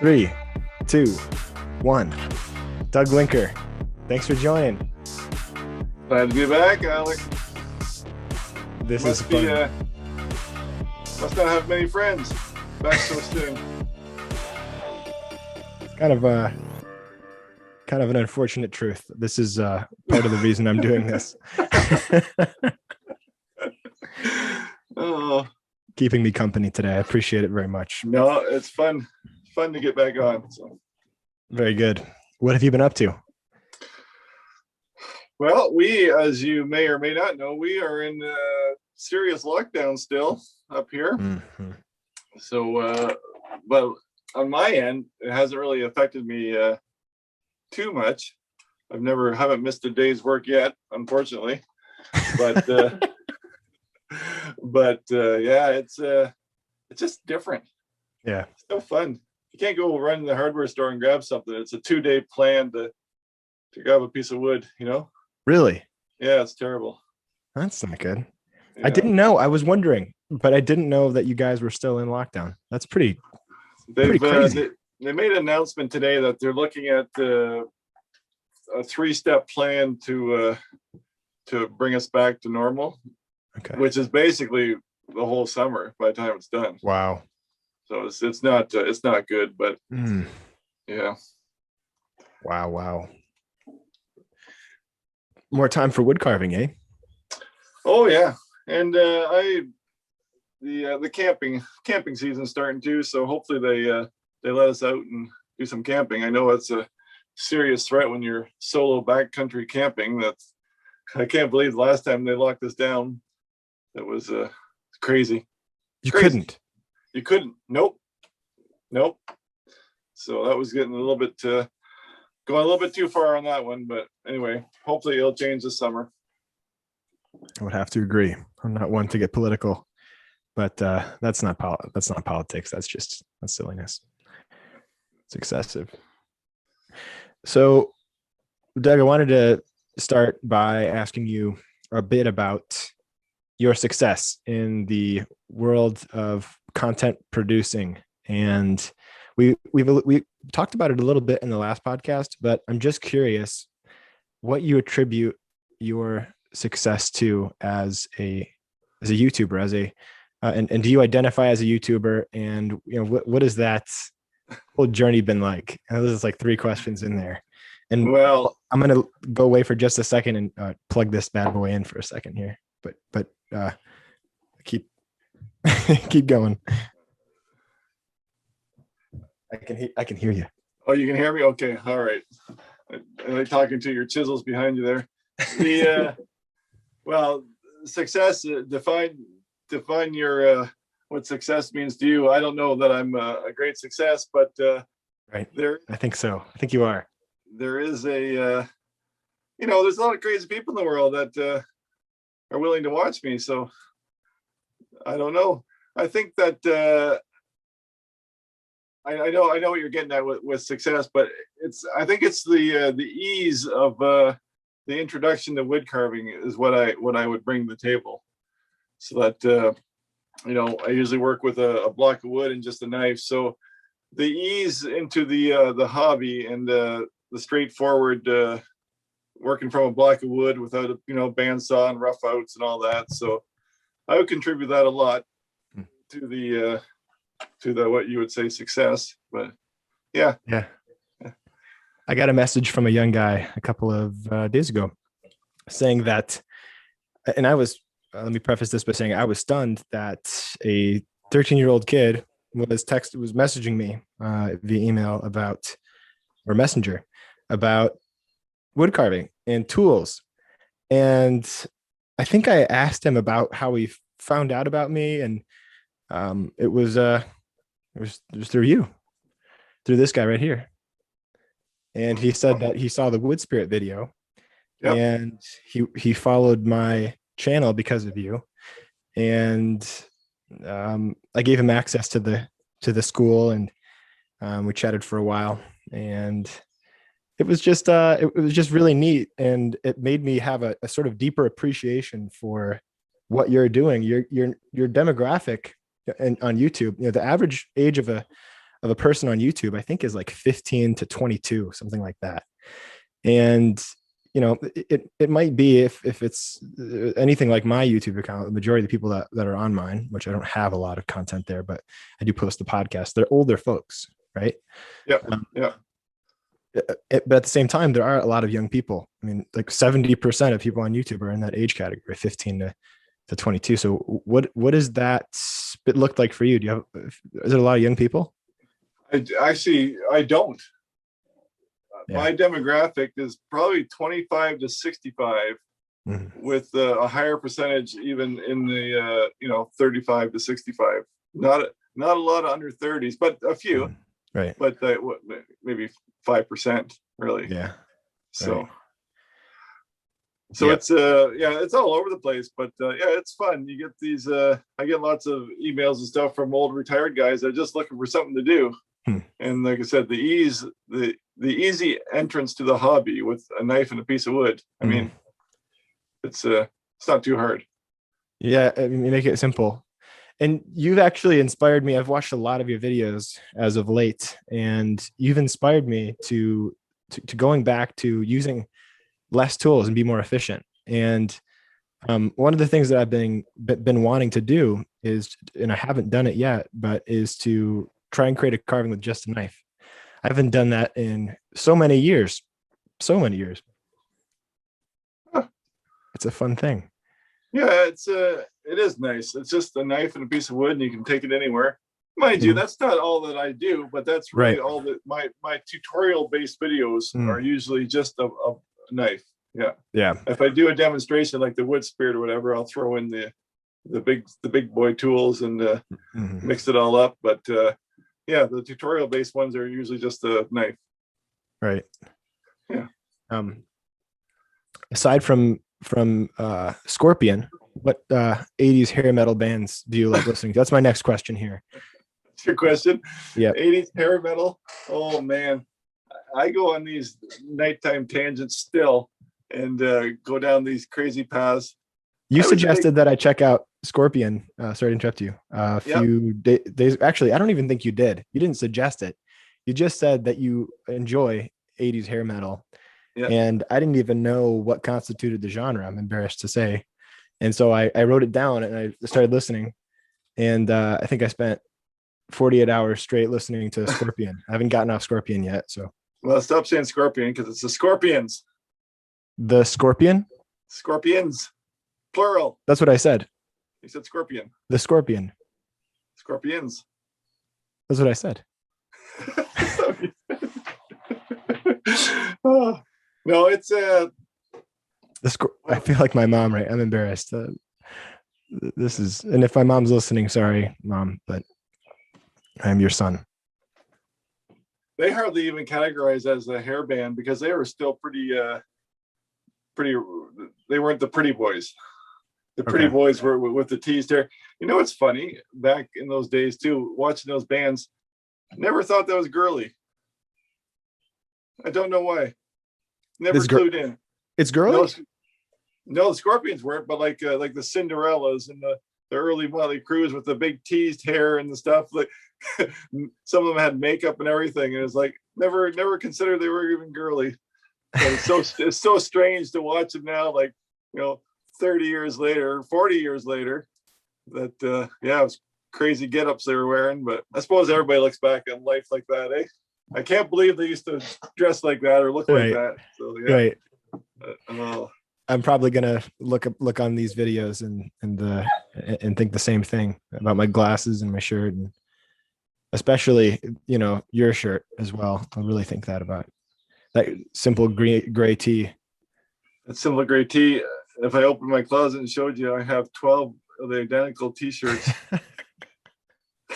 Three, two, one. Doug Linker, thanks for joining. Glad to be back, Alec. This is fun. Must not have many friends back so soon. It's kind of an unfortunate truth. This is part of the reason I'm doing this. Oh, keeping me company today. I appreciate it very much. no, it's fun to get back on. So, very good. What have you been up to? well, we, as you may or may not know, we are in serious lockdown still up here. Mm-hmm. So, but on my end, it hasn't really affected me too much. Haven't missed a day's work yet, unfortunately. But yeah, it's just different. Yeah, it's so fun. You can't go run to the hardware store and grab something. It's a 2-day plan to grab a piece of wood, you know? Really? Yeah, it's terrible. That's not good. Yeah. I didn't know. I was wondering, but I didn't know that you guys were still in lockdown. That's pretty crazy. They made an announcement today that they're looking at a 3-step plan to bring us back to normal. Okay. Which is basically the whole summer by the time it's done. Wow. So it's not good, but yeah. Wow. More time for wood carving, eh? Oh yeah, and the camping season's starting too. So hopefully they let us out and do some camping. I know it's a serious threat when you're solo backcountry camping. I can't believe the last time they locked us down. That was crazy. You couldn't. Nope. So that was getting a little bit going a little bit too far on that one. But anyway, hopefully it'll change this summer. I would have to agree. I'm not one to get political, but that's not politics. That's silliness. It's excessive. So, Doug, I wanted to start by asking you a bit about your success in the world of content producing. And we talked about it a little bit in the last podcast, but I'm just curious what you attribute your success to as a YouTuber, and do you identify as a YouTuber? And what has that whole journey been like? I know there's like 3 questions in there. And well, I'm going to go away for just a second and plug this bad boy in for a second here. But keep going. I can hear you. Oh, you can hear me? Okay. All right. I like talking to your chisels behind you there. Well, success, define your what success means to you. I don't know that I'm a great success, but right. I think so. I think you are. There is there's a lot of crazy people in the world that are willing to watch me. So I don't know. I think that I know what you're getting at with success, but I think it's the ease of the introduction to wood carving is what I would bring to the table. So that I usually work with a block of wood and just a knife. So the ease into the hobby and the straightforward working from a block of wood without a bandsaw and rough outs and all that. So I would contribute that a lot to the what you would say success. But yeah. I got a message from a young guy a couple of days ago saying that, and I was let me preface this by saying I was stunned that a 13-year-old kid was messaging me via email or messenger about wood carving and tools. And I think I asked him about how he found out about me, and it was through this guy right here. And he said that he saw the Wood Spirit video. Yep. And he followed my channel because of you. And I gave him access to the school, and we chatted for a while, and it was just really neat, and it made me have a sort of deeper appreciation for what you're doing. Your demographic and on YouTube, the average age of a of a person on YouTube, I think, is like 15 to 22, something like that. And it might be, if it's anything like my YouTube account, the majority of the people that are on mine, which I don't have a lot of content there, but I do post the podcast, they're older folks, right? Yeah. Yeah. But at the same time, there are a lot of young people. I mean, like 70% of people on YouTube are in that age category, 15 to 22. So what is that split look like for you? Is it a lot of young people? I don't. Yeah. My demographic is probably 25 to 65, with a higher percentage even in the 35 to 65. Not a lot of under 30s, but a few. Right. But maybe 5% really. Yeah. So. Right. So it's it's all over the place, but it's fun. You get these I get lots of emails and stuff from old retired guys that are just looking for something to do. And like I said, the easy entrance to the hobby with a knife and a piece of wood. I mean, it's not too hard. Yeah, I mean, you make it simple. And you've actually inspired me. I've watched a lot of your videos as of late, and you've inspired me to going back to using less tools and be more efficient. And one of the things that I've been wanting to do is, and I haven't done it yet, but is to try and create a carving with just a knife. I haven't done that in so many years. Huh. It's a fun thing. Yeah, it is nice. It's just a knife and a piece of wood, and you can take it anywhere. Mind you, that's not all that I do, but that's really all that my tutorial based videos are usually just a knife. Yeah. If I do a demonstration like the wood spirit or whatever, I'll throw in the big boy tools and mix it all up. But the tutorial based ones are usually just a knife. Right. Yeah. Aside from Scorpion, what 80s hair metal bands do you like listening to? That's my next question here. That's your question? Yeah. 80s hair metal. Oh man, I go on these nighttime tangents still, and go down these crazy paths. You suggested that I check out Scorpion. Sorry to interrupt you. A few days. Actually, I don't even think you did. You didn't suggest it. You just said that you enjoy 80s hair metal. Yeah. And I didn't even know what constituted the genre, I'm embarrassed to say. And so I wrote it down and I started listening. And I think I spent 48 hours straight listening to Scorpion. I haven't gotten off Scorpion yet. So. Well, stop saying Scorpion, because it's the Scorpions. The Scorpion? Scorpions. Plural. That's what I said. You said Scorpion. The Scorpion. Scorpions. That's what I said. Oh, no, it's I feel like my mom, right? I'm embarrassed. This is, and if my mom's listening, sorry, Mom, but I'm your son. They hardly even categorize as a hair band because they were still pretty. They weren't the pretty boys. The pretty boys were with the teased hair. You know what's funny? Back in those days too, watching those bands, never thought that was girly. I don't know why. Never clued in. It's girly? No, the Scorpions weren't, but like the Cinderellas and the early Motley Crues with the big teased hair and the stuff. Like some of them had makeup and everything, and it's like never considered they were even girly. It's so strange to watch them now, like 30 years later, 40 years later, that it was crazy get-ups they were wearing. But I suppose everybody looks back on life like that, eh? I can't believe they used to dress like that or look like that. So, yeah. Right. I'm probably gonna look on these videos and think the same thing about my glasses and my shirt, and especially your shirt as well. I'll really think that about it. That simple gray tee. That simple gray tee. If I opened my closet and showed you, I have 12 of the identical T-shirts.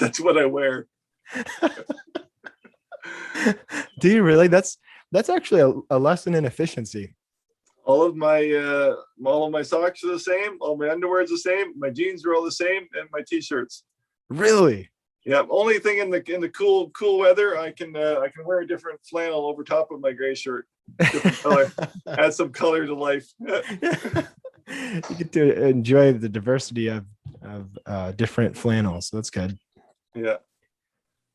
That's what I wear. Do you really? That's actually a lesson in efficiency. All of my socks are the same. All my underwear is the same. My jeans are all the same, and my T-shirts. Really? Yeah. Only thing in the cool weather, I can wear a different flannel over top of my gray shirt, different color, add some color to life. You get to enjoy the diversity of different flannels. So that's good. Yeah.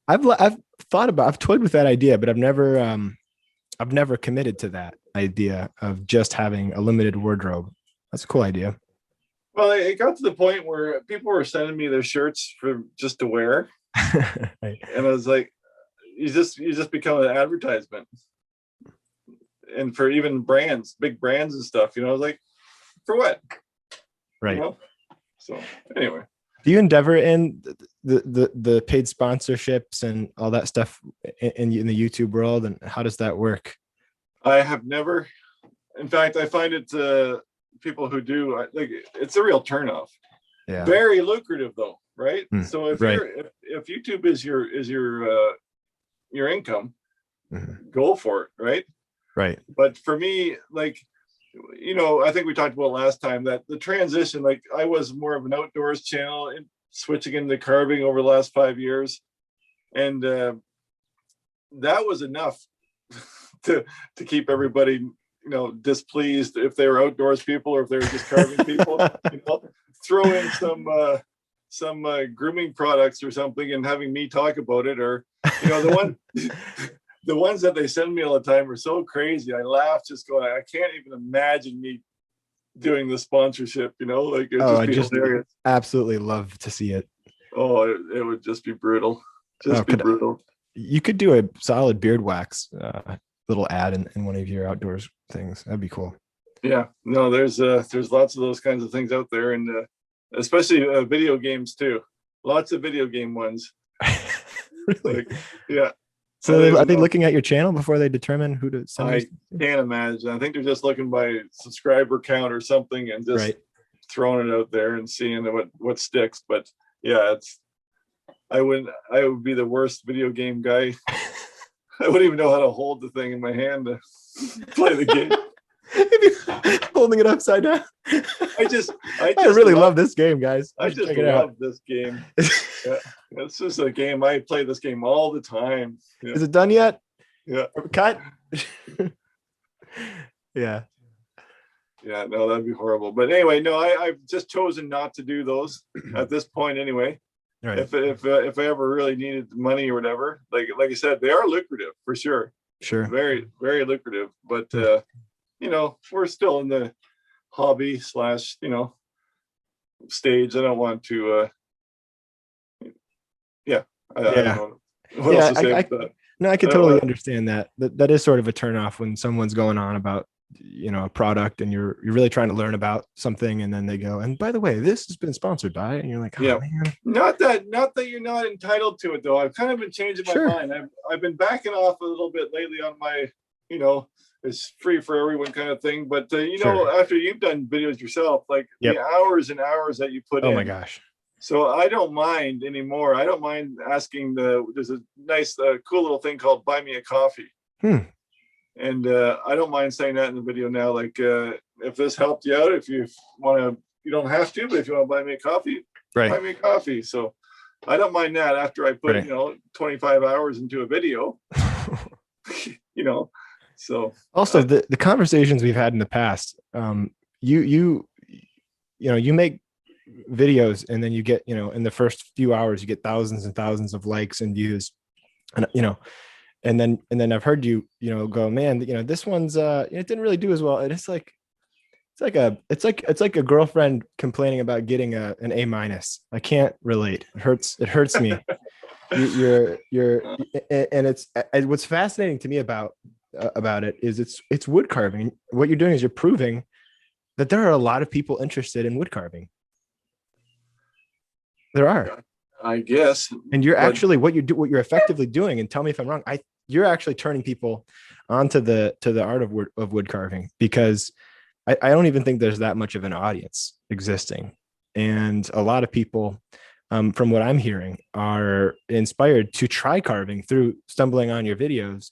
I've I've toyed with that idea, but I've never committed to that idea of just having a limited wardrobe. That's a cool idea. Well, it got to the point where people were sending me their shirts for just to wear, Right. and I was like, you just become an advertisement, and for even brands, big brands and stuff. I was like, for what? Right. So anyway, do you endeavor in the paid sponsorships and all that stuff in the YouTube world, and how does that work? I have never. In fact, I find it people who do like it's a real turnoff. Yeah. Very lucrative though, right? So if right. if YouTube is your income, go for it, right? Right. But for me, like, I think we talked about last time that the transition, like I was more of an outdoors channel and switching into carving over the last 5 years. And that was enough to keep everybody, displeased if they were outdoors people or if they were just carving people. Throw in some grooming products or something and having me talk about it, or the ones that they send me all the time are so crazy. I laugh just going, I can't even imagine me doing the sponsorship, like it'd just be hilarious. Absolutely love to see it. Oh, it would just be brutal. Brutal. You could do a solid beard wax little ad in one of your outdoors things. That'd be cool. Yeah, no, there's lots of those kinds of things out there, and especially video games too. Lots of video game ones. Really? Like, yeah. So are they looking at your channel before they determine who to send? I can't imagine. I think they're just looking by subscriber count or something and just throwing it out there and seeing what sticks. But yeah, I would be the worst video game guy. I wouldn't even know how to hold the thing in my hand to play the game. Holding it upside down. I really love this game, guys. I just love this game. Yeah, it's just a game. I play this game all the time. Yeah. Is it done yet? Yeah. Cut. Yeah. Yeah, no, that'd be horrible. But anyway, no, I've just chosen not to do those at this point anyway. Right. If I ever really needed money or whatever, like I said, they are lucrative for sure. Sure. Very, very lucrative. But we're still in the hobby / stage. I don't want to I don't know what else to say about that. No, I can totally understand that. That is sort of a turnoff when someone's going on about a product and you're really trying to learn about something, and then they go, and by the way, this has been sponsored by, and you're like, oh, yeah, man. Not that you're not entitled to it though. I've kind of been changing my mind. I've been backing off a little bit lately on my, it's free for everyone kind of thing. But after you've done videos yourself, like the hours and hours that you put in. Oh my gosh. So I don't mind anymore. I don't mind asking there's a nice, cool little thing called Buy Me a Coffee. And I don't mind saying that in the video now. Like, if this helped you out, if you want to, you don't have to, but if you want to buy me a coffee, buy me a coffee. So I don't mind that after I put, 25 hours into a video, so. Also the conversations we've had in the past, you make videos and then you get, in the first few hours, you get thousands and thousands of likes and views, and, and then I've heard you, go, man, this one's, it didn't really do as well. And it's like a girlfriend complaining about getting an A-. I can't relate. It hurts me. you're and it's what's fascinating to me about it is it's wood carving. What you're doing is you're proving that there are a lot of people interested in wood carving. There are, I guess. And you're actually what you're effectively doing, and tell me if I'm wrong, you're actually turning people onto the art of wood carving, because I don't even think there's that much of an audience existing. And a lot of people, from what I'm hearing, are inspired to try carving through stumbling on your videos.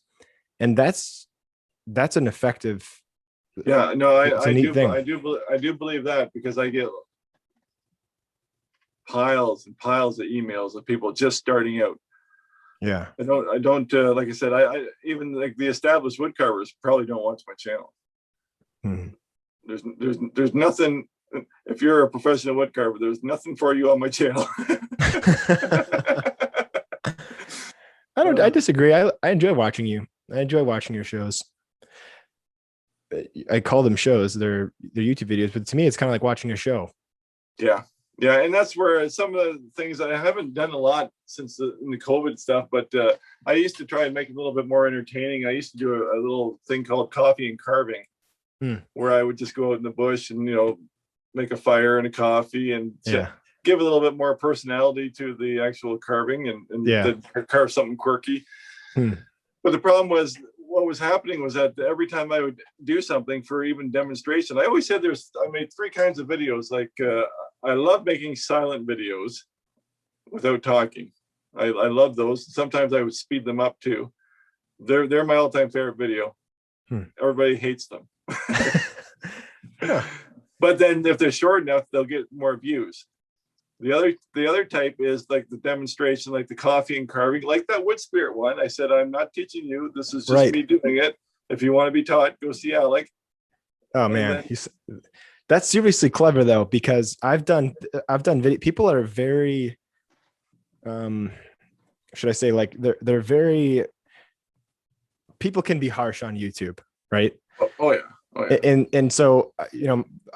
And that's an effective. Yeah, no, I do believe that, because I get piles and piles of emails of people just starting out. Yeah, I don't like I said, I even like the established wood carvers probably don't watch my channel. There's nothing. If you're a professional wood carver, there's nothing for you on my channel. I disagree. I enjoy watching you. I enjoy watching your shows. I call them shows. They're YouTube videos, but to me, it's kind of like watching a show. Yeah. Yeah. And that's where some of the things I haven't done a lot since the COVID stuff, but I used to try and make it a little bit more entertaining. I used to do a little thing called coffee and carving, where I would just go out in the bush and, make a fire and a coffee and give a little bit more personality to the actual carving and then carve something quirky. But the problem was, what was happening was that every time I would do something for even demonstration, I always said I made 3 kinds of videos. Like I love making silent videos without talking. I love those. Sometimes I would speed them up too. They're my all-time favorite video. Everybody hates them. But then if they're short enough, they'll get more views. The other type is like the demonstration, like the coffee and carving, like that wood spirit one. I said, I'm not teaching you. This is just me doing it. If you want to be taught, go see Alec. Oh man, that's seriously clever though, because I've done video. People are very, should I say, like they're very. People can be harsh on YouTube, right? Oh yeah. And so,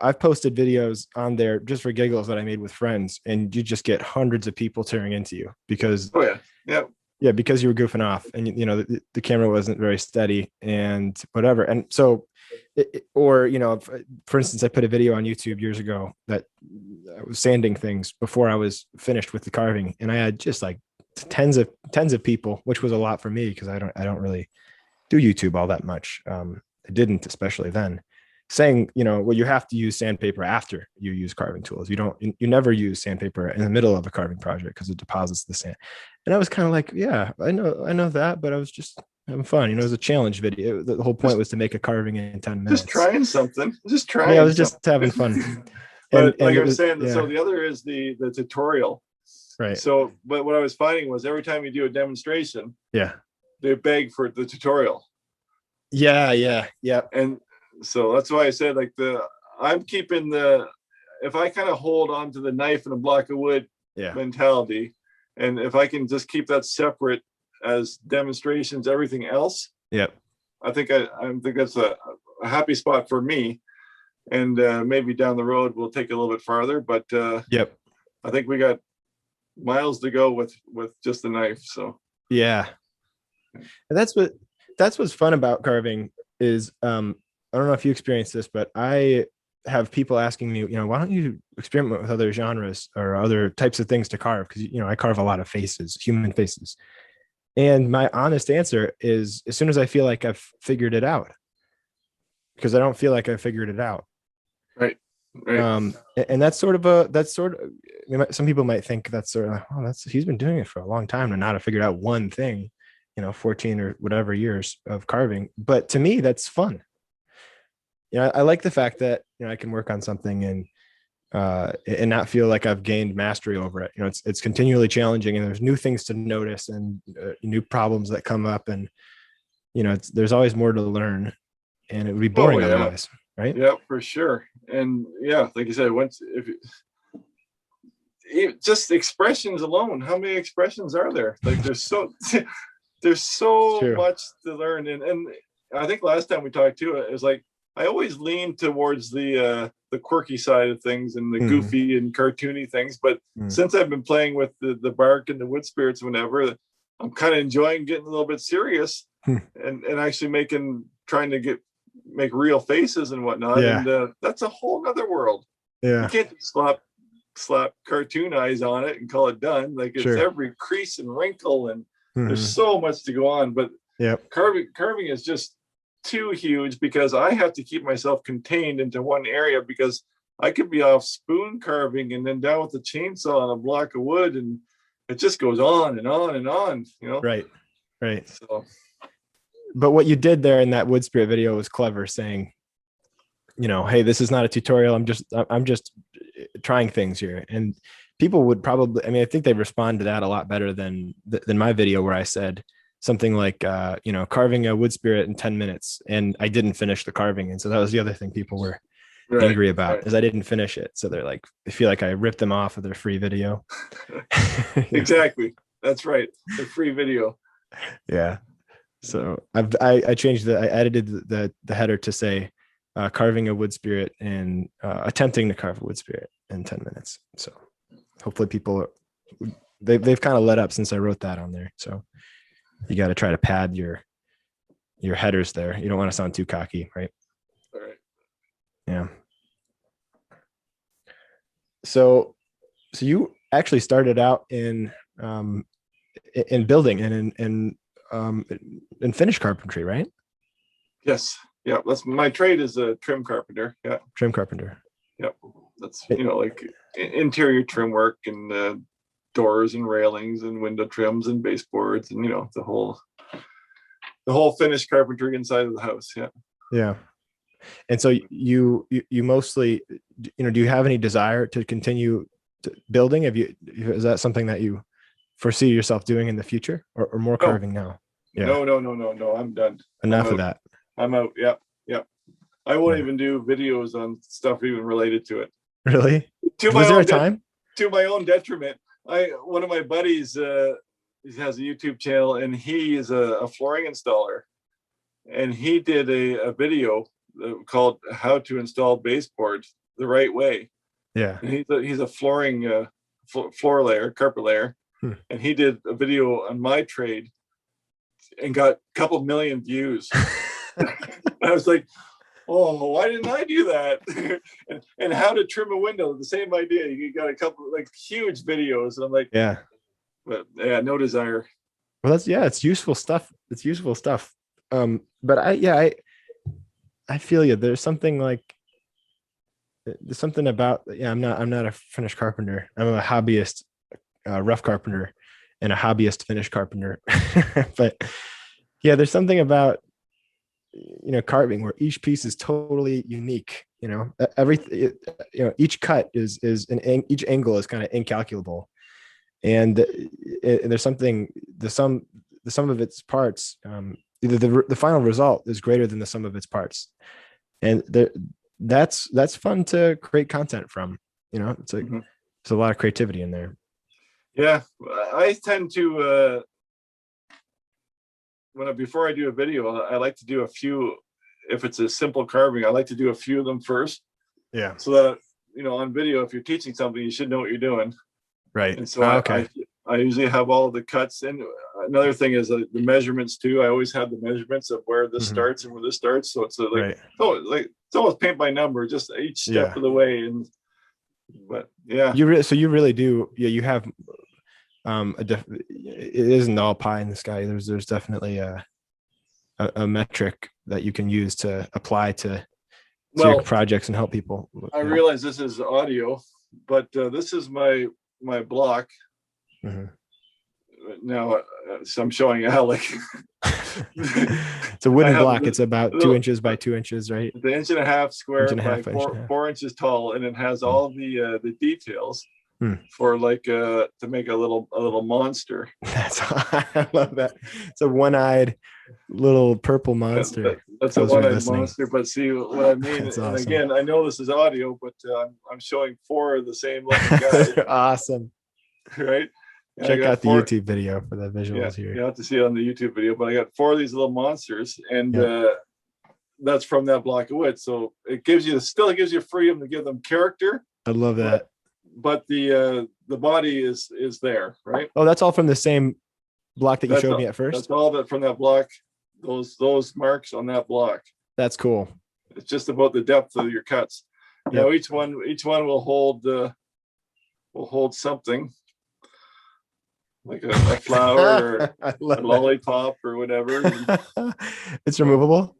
I've posted videos on there just for giggles that I made with friends, and you just get hundreds of people tearing into you because, because you were goofing off and, the camera wasn't very steady and whatever. And so, for instance, I put a video on YouTube years ago that I was sanding things before I was finished with the carving. And I had just like tens of people, which was a lot for me because I don't really do YouTube all that much. I didn't, especially then, saying, well, you have to use sandpaper after you use carving tools. You never use sandpaper in the middle of a carving project because it deposits the sand. And I was kind of like, yeah, I know that, but I was just having fun. It was a challenge video. The whole point was to make a carving in 10 minutes. Just trying something. Yeah, I was just having fun. But like I was saying, so the other is the tutorial. Right. So, but what I was finding was every time you do a demonstration, they beg for the tutorial. Yeah. And so that's why I said, like, I'm keeping if I kind of hold on to the knife and a block of wood mentality, and if I can just keep that separate as demonstrations, everything else, I think that's a happy spot for me. And maybe down the road we'll take it a little bit farther, but I think we got miles to go with just the knife. So and that's what's fun about carving is I don't know if you experience this, but I have people asking me, why don't you experiment with other genres or other types of things to carve? Because I carve a lot of faces, human faces. And my honest answer is, as soon as I feel like I've figured it out, because I don't feel like I figured it out. Right. And that's sort of some people might think that's sort of like, oh, he's been doing it for a long time and not have figured out one thing, 14 or whatever years of carving. But to me, that's fun. I like the fact that, I can work on something and not feel like I've gained mastery over it. It's continually challenging, and there's new things to notice and new problems that come up, and, there's always more to learn, and it would be boring otherwise. Right. Yeah, for sure. And like you said, just expressions alone, how many expressions are there? Like there's so much to learn. And I think last time we talked too, it was like, I always lean towards the quirky side of things and the goofy and cartoony things. But since I've been playing with the bark and the wood spirits, whenever, I'm kind of enjoying getting a little bit serious and actually trying to make real faces and whatnot. And that's a whole nother world. You can't just slap cartoon eyes on it and call it done. Like it's every crease and wrinkle, and there's so much to go on. But carving is just too huge, because I have to keep myself contained into one area, because I could be off spoon carving and then down with the chainsaw on a block of wood, and it just goes on and on and on, Right. So, but what you did there in that wood spirit video was clever, saying, hey, this is not a tutorial. I'm just trying things here. And people would probably, I think they respond to that a lot better than my video, where I said something like, carving a wood spirit in 10 minutes. And I didn't finish the carving. And so that was the other thing people were angry about, is I didn't finish it. So they're like, they feel like I ripped them off of their free video. Exactly. That's right. The free video. Yeah. So I changed I edited the header to say carving a wood spirit and attempting to carve a wood spirit in 10 minutes. So hopefully people they've kind of let up since I wrote that on there. So you got to try to pad your headers there. You don't want to sound too cocky, right? All right. Yeah. So you actually started out in building and in finish carpentry, right? Yes. Yeah. That's my trade is a trim carpenter. Yeah. Trim carpenter. Yep. That's, like interior trim work and doors and railings and window trims and baseboards and, the whole finished carpentry inside of the house. Yeah. Yeah. And so you mostly, do you have any desire to continue building? Is that something that you foresee yourself doing in the future or more carving now? Yeah. No. I'm done. Enough of that. I'm out. Yep. I won't even do videos on stuff even related to it. Really? Was there a time? To my own detriment. One of my buddies he has a YouTube channel and he is a flooring installer, and he did a video called "How to Install Baseboards the Right Way." Yeah. And he's a flooring floor layer, carpet layer, and he did a video on my trade and got a couple million views. I was like, oh, why didn't I do that? and how to trim a window, the same idea. You got a couple huge videos. And I'm like, yeah, but yeah, no desire. Well, it's useful stuff. It's useful stuff. But I feel you. There's something about, I'm not a finished carpenter. I'm a hobbyist, rough carpenter and a hobbyist finished carpenter. But yeah, there's something about, carving where each piece is totally unique. Everything, each cut is each angle is kind of incalculable, and there's something, the sum of its parts, either the final result is greater than the sum of its parts, and that's fun to create content from. It's like there's a lot of creativity in there. Yeah, I tend to before I do a video, I like to do a few. If it's a simple carving, I like to do a few of them first. Yeah. So that on video, if you're teaching something, you should know what you're doing. Right. And so I usually have all of the cuts. And another thing is the measurements too. I always have the measurements of where this starts and where this starts. So it's it's almost paint by number, just each step of the way. But yeah, you really do. Yeah, you have. It isn't all pie in the sky. There's definitely a metric that you can use to apply to your projects and help people. I realize this is audio, but this is my block. Now, so I'm showing Alec. It's a wooden block. It's about 2 inches by 2 inches, right? The 1.5 inch square by 4 inches tall, and it has all the details for to make a little monster. I love that. It's a one-eyed little purple monster. That's a one-eyed monster. But see what I mean? That's and awesome. Again, I know this is audio, but I'm showing 4 of the same looking guys. Awesome. Right? Check out the YouTube video for the visuals here. You have to see it on the YouTube video, but I got 4 of these little monsters, and that's from that block of wood. So it still gives you freedom to give them character. I love that. But the body is there, right? Oh, that's all from the same block that you showed me at first? That's all that from that block, those marks on that block. That's cool. It's just about the depth of your cuts. Now each one will hold something. Like a flower or a lollipop or whatever. It's removable?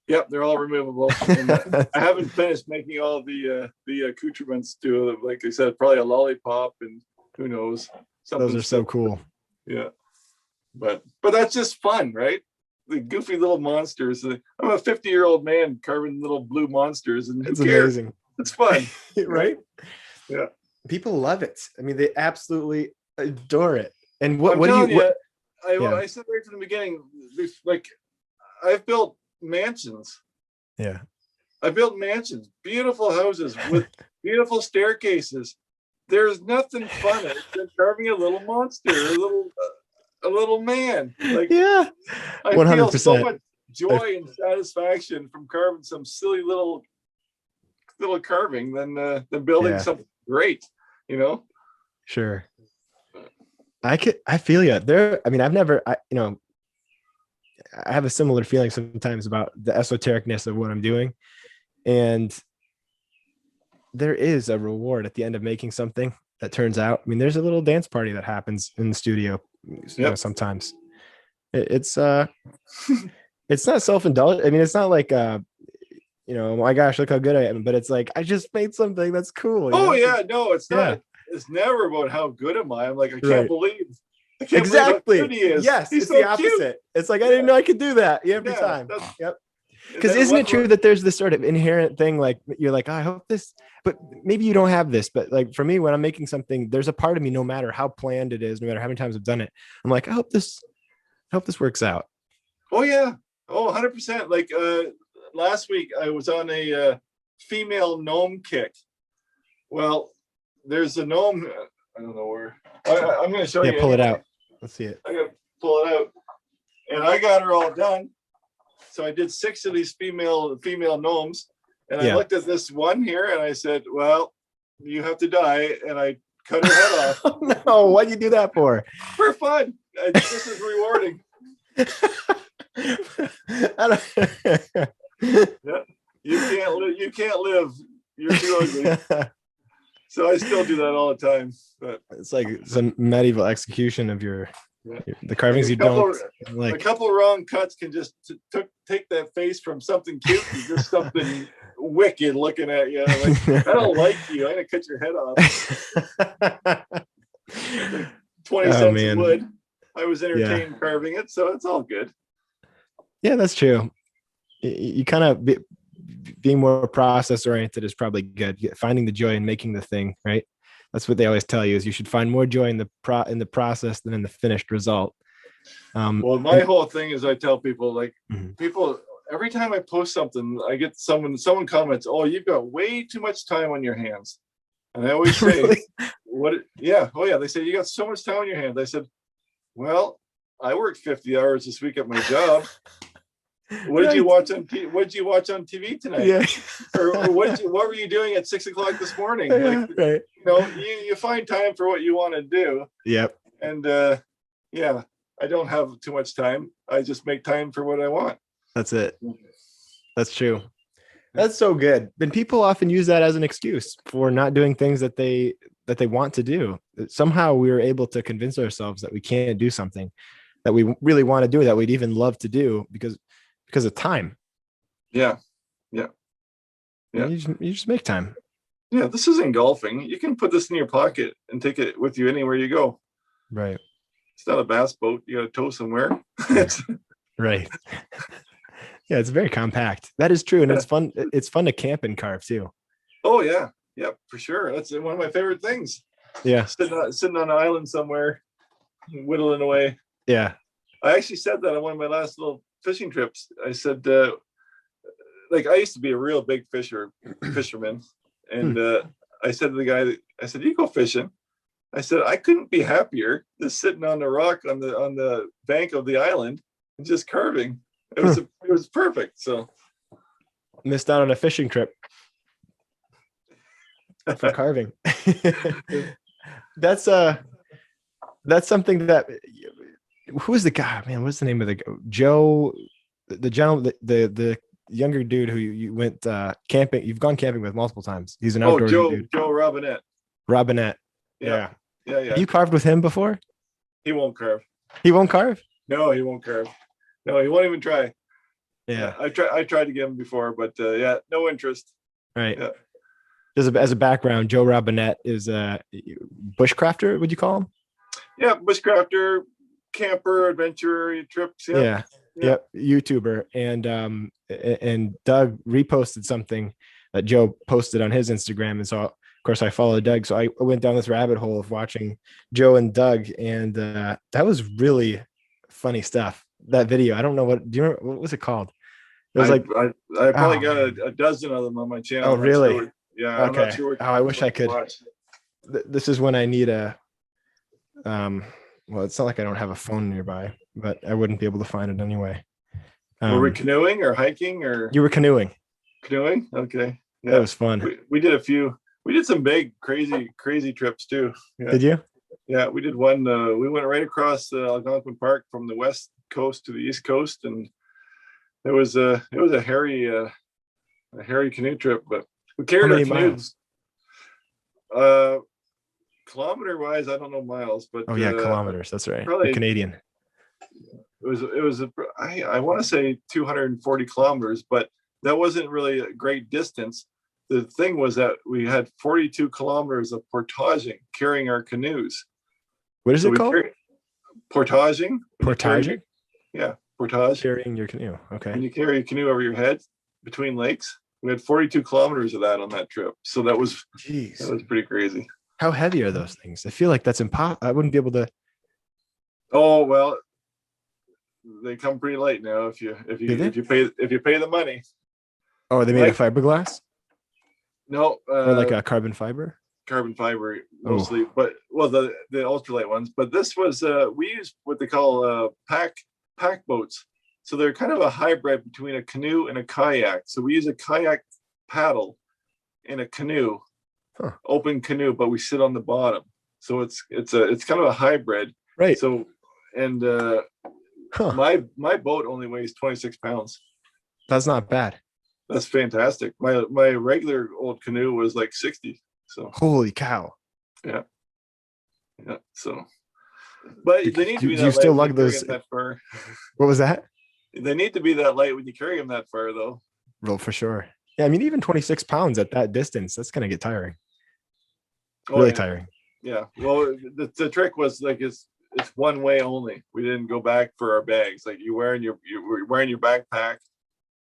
Yep, they're all removable. And I haven't finished making all the accoutrements to, like I said, probably a lollipop and who knows. Those are so cool. Yeah. But that's just fun, right? The goofy little monsters. I'm a 50-year-old man carving little blue monsters, and it's amazing. It's fun. Right? Yeah. People love it. I mean, they absolutely adore it. And I said right from the beginning, like I've built mansions. Yeah. I built mansions, beautiful houses with beautiful staircases. There's nothing fun than carving a little monster, a little a little man. Like, Yeah, I feel so 100%. much joy and satisfaction from carving some silly little carving than building Yeah, something great, you know. sure. I feel you there. I mean, I have a similar feeling sometimes about the esotericness of what I'm doing. And there is a reward at the end of making something that turns out. I mean, there's a little dance party that happens in the studio, sometimes. It's it's not self-indulgent. I mean, it's not like oh my gosh, look how good I am. But it's like, I just made something that's cool. Oh yeah, no, it's not. Yeah. It's never about how good am I. I'm like, I can't Right. believe Exactly. how good he is. Yes, He's it's so the opposite. cute. It's like, I didn't know I could do that every Yeah, time. that's- Yep. And Because then isn't one it true more- that there's this sort of inherent thing, like you're like, oh, I hope this, but maybe you don't have this. But like for me, when I'm making something, there's a part of me, no matter how planned it is, no matter how many times I've done it, I'm like, I hope this works out. Oh yeah. Oh, 100%. Like last week I was on a female gnome kick. Well, there's a gnome. I don't know where. I'm going to show you. Yeah, pull it out. Let's see it. I got to pull it out, and I got her all done. So I did 6 of these female gnomes, and I looked at this one here, and I said, "Well, you have to die," and I cut her head off. Oh, no, what'd you do that for? For fun. This is rewarding. Yeah. You can't live. You're too ugly. So I still do that all the time. But it's like some medieval execution of the carvings a you couple, don't like. A couple wrong cuts can just take that face from something cute to just something wicked looking at you. Like, I don't like you. I'm gonna cut your head off. 20 cents of wood. I was entertained carving it, so it's all good. Yeah, that's true. You kind of being more process oriented is probably good. Finding the joy in making the thing, right? That's what they always tell you, is you should find more joy in the process than in the finished result. Well, my whole thing is I tell people, like, people, every time I post something, I get someone comments, "Oh, you've got way too much time on your hands." And I always say, Really? "What? Yeah, oh yeah." They say, "You got so much time on your hands." I said, "Well, I worked 50 hours this week at my job. What did you watch on TV tonight? Yeah. or what were you doing at 6 o'clock this morning?" Like, right. You find time for what you want to do. Yep. And I don't have too much time. I just make time for what I want. That's it. That's true. That's so good. And people often use that as an excuse for not doing things that they want to do. Somehow we were able to convince ourselves that we can't do something that we really want to do, that we'd even love to do because of time. Yeah. You just make time. Yeah, this isn't golfing. You can put this in your pocket and take it with you anywhere you go. Right. It's not a bass boat. You got to tow somewhere. Right. Yeah, it's very compact. That is true. And it's fun. It's fun to camp and carve too. Oh yeah. Yeah, for sure. That's one of my favorite things. Yeah. Sitting on an island somewhere, whittling away. Yeah. I actually said that on one of my last little fishing trips. I said, like, I used to be a real big fisherman. And I said to the guy, "You go fishing." I said, "I couldn't be happier just sitting on the rock on the bank of the island and just carving." It was perfect. So missed out on a fishing trip for carving. That's something that, who's the guy, man? What's the name of the Joe, the gentleman, the younger dude who you went camping? You've gone camping with multiple times. He's an outdoor dude. Joe Robinette. Yeah. Yeah. Have you carved with him before? He won't carve. He won't carve? No, he won't carve. No, he won't even try. Yeah. I tried to get him before, but no interest. Right. Yeah. Just as a background, Joe Robinette is a bushcrafter, would you call him? Yeah, bushcrafter, camper, adventure trips. Yeah. Yep. YouTuber. And Doug reposted something that Joe posted on his Instagram. And so, of course, I follow Doug. So I went down this rabbit hole of watching Joe and Doug. And that was really funny stuff. That video. I don't know do you remember, what was it called? It was I probably got a dozen of them on my channel. Oh, really? Sure. Yeah. Okay. I'm not sure. I wish I could. This is when I need well, it's not like I don't have a phone nearby, but I wouldn't be able to find it anyway. Were we canoeing or hiking or You were canoeing. canoeing? Okay. That Yeah. was fun. We did a few. We did some big, crazy trips too. Yeah. Did you? Yeah. We did one. We went right across Algonquin Park from the west coast to the east coast, and it was a hairy canoe trip, but we How carried our many canoes. miles? Kilometer wise, I don't know miles, but Oh yeah, kilometers. That's right. probably You're Canadian. I want to say 240 kilometers, but that wasn't really a great distance. The thing was that we had 42 kilometers of portaging, carrying our canoes. What is it called? Portaging. Portaging? Yeah, portage. Carrying your canoe. Okay. And you carry a canoe over your head between lakes. We had 42 kilometers of that on that trip, so that was pretty crazy. How heavy are those things? I feel like that's impossible. I wouldn't be able to. Oh well, they come pretty light now if you pay the money. Oh, they made of fiberglass? No, Or like a carbon fiber? Carbon fiber mostly, but the ultralight ones. But this was we used what they call pack boats. So they're kind of a hybrid between a canoe and a kayak. So we use a kayak paddle in a canoe, open canoe, but we sit on the bottom. So it's kind of a hybrid. Right. So and my boat only weighs 26 pounds. That's not bad. That's fantastic. My regular old canoe was like 60. So holy cow. Yeah. So, but they need to be. Do you still lug those that far? What was that? They need to be that light when you carry them that far, though. Well, for sure. Yeah, I mean, even 26 pounds at that distance, that's gonna get tiring. Really tiring. Yeah. Well, the trick was like it's one way only. We didn't go back for our bags. Like you're wearing your backpack,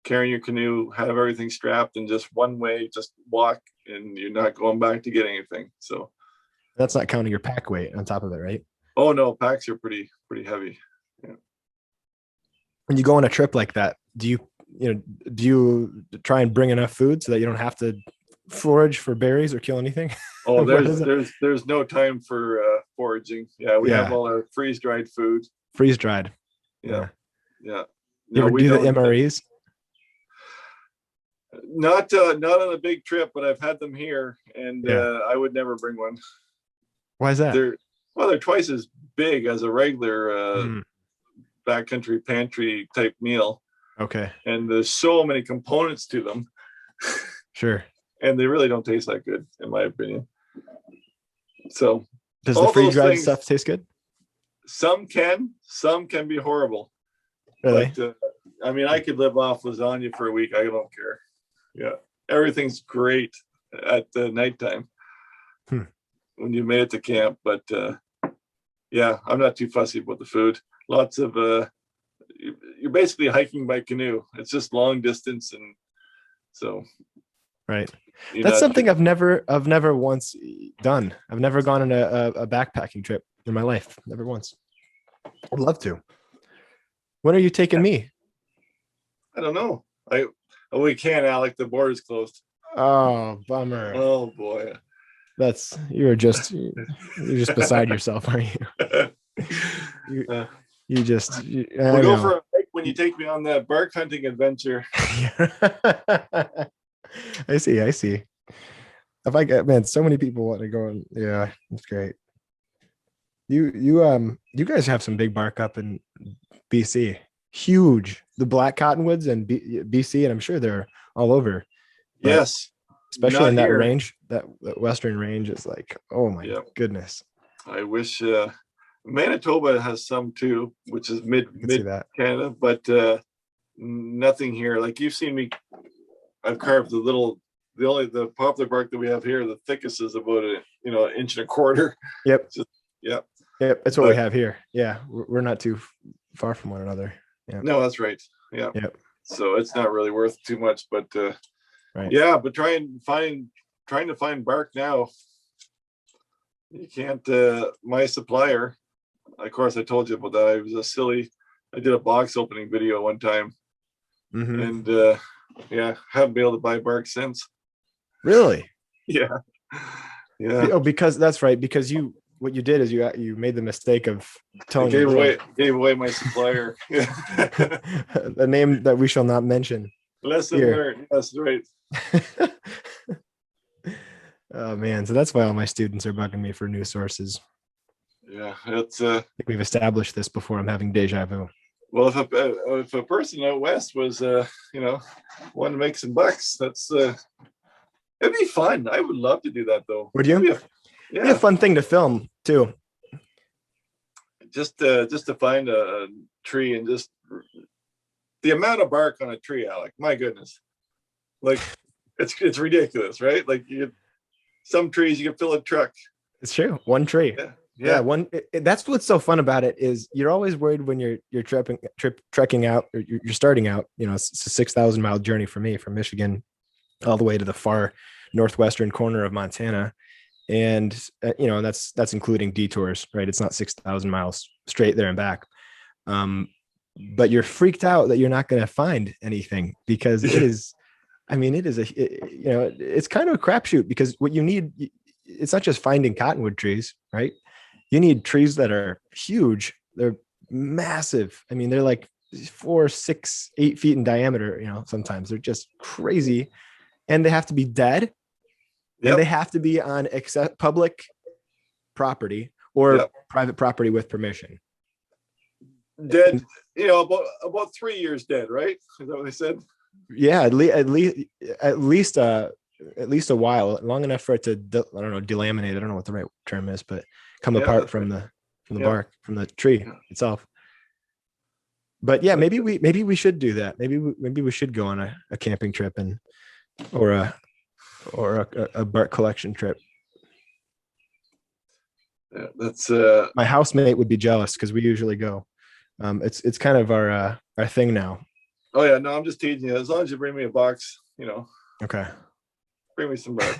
carrying your canoe, have everything strapped, and just one way, just walk, and you're not going back to get anything. So that's not counting your pack weight on top of it, right? Oh no, packs are pretty heavy. Yeah. When you go on a trip like that, do you try and bring enough food so that you don't have to forage for berries or kill anything? Oh, there's no time for foraging. Yeah, we have all our freeze-dried food. Freeze-dried. Yeah. You ever do the MREs? Not on a big trip, but I've had them here, and I would never bring one. Why is that? They're twice as big as a regular backcountry pantry type meal. Okay. And there's so many components to them. Sure. And they really don't taste that good, in my opinion. So does the freeze-dried stuff taste good? Some can be horrible. Really? But, I mean, I could live off lasagna for a week. I don't care. Yeah. Everything's great at the nighttime when you made it to camp. But yeah, I'm not too fussy about the food. Lots of you're basically hiking by canoe. It's just long distance, and so right. That's something I've never once done. I've never gone on a backpacking trip in my life. Never once. I'd love to. When are you taking me? I don't know. We can't, Alec. The border's closed. Oh, bummer. Oh boy. You're just beside yourself, aren't you? We'll go for a hike when you take me on that bark hunting adventure. I see. If I get, man, so many people want to go, and yeah, it's great. You guys have some big bark up in BC. Huge. The black cottonwoods and BC, and I'm sure they're all over. Yes. Especially in that range, that western range is like, oh my goodness. I wish Manitoba has some too, which is mid Canada, but nothing here. Like you've seen me, I've carved the poplar bark that we have here, the thickest is about an inch and a quarter. Yep. Yep. That's what we have here. Yeah. We're not too far from one another. Yeah. No, that's right. Yeah. Yep. So it's not really worth too much, but right. Yeah, but trying to find bark now. You can't. My supplier, of course, I told you about that. I did a box opening video one time, and haven't been able to buy bark since. Really? Yeah. Oh, because that's right. Because what you did is you made the mistake of I telling gave away my supplier. a name that we shall not mention. Lesson Here. learned. That's right. Oh man, so that's why all my students are bugging me for new sources. Yeah, it's I think we've established this before. I'm having deja vu. well, if a person out west was wanting to make some bucks, that's it'd be fun. I would love to do that though. Would you? Yeah, It'd be a fun thing to film too. just to find a tree and just the amount of bark on a tree, Alec. My goodness, like it's ridiculous, right? Like some trees you can fill a truck. It's true. One tree. Yeah. That's what's so fun about it is you're always worried when you're trekking out or you're starting out. You know, it's a 6,000 mile journey for me from Michigan all the way to the far northwestern corner of Montana, and that's including detours, right? It's not 6,000 miles straight there and back. But you're freaked out that you're not going to find anything because it is. I mean, it's kind of a crapshoot because what you need, it's not just finding cottonwood trees, right? You need trees that are huge. They're massive. I mean, they're like 4, 6, 8 feet in diameter. You know, sometimes they're just crazy, and they have to be dead. Yep. And they have to be on public property or private property with permission. Dead, about 3 years dead, right? Is that what they said? Yeah, at least a while, long enough for it to delaminate. I don't know what the right term is, but come apart from the bark, from the tree itself. But yeah, maybe we should do that. Maybe we should go on a camping trip or a bark collection trip. Yeah, that's my housemate would be jealous because we usually go. It's kind of our thing now. Oh yeah, no, I'm just teasing you. As long as you bring me a box, Okay. Bring me some bark.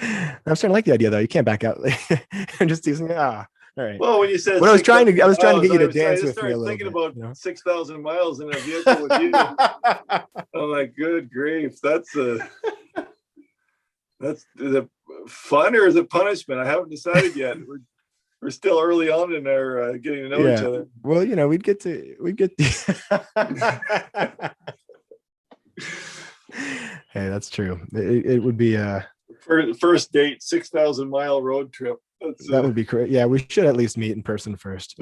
I'm starting to like the idea though. You can't back out. I'm just teasing. All right. Well, when you said I was trying to get you to dance with me a little thinking bit. About 6,000 miles in a vehicle with you. I'm like, good grief. Is it fun or is it punishment? I haven't decided yet. We're still early on in our getting to know each other. Well, we'd get Hey, that's true. It would be first date, 6,000 mile road trip. That would be great. Yeah, we should at least meet in person first.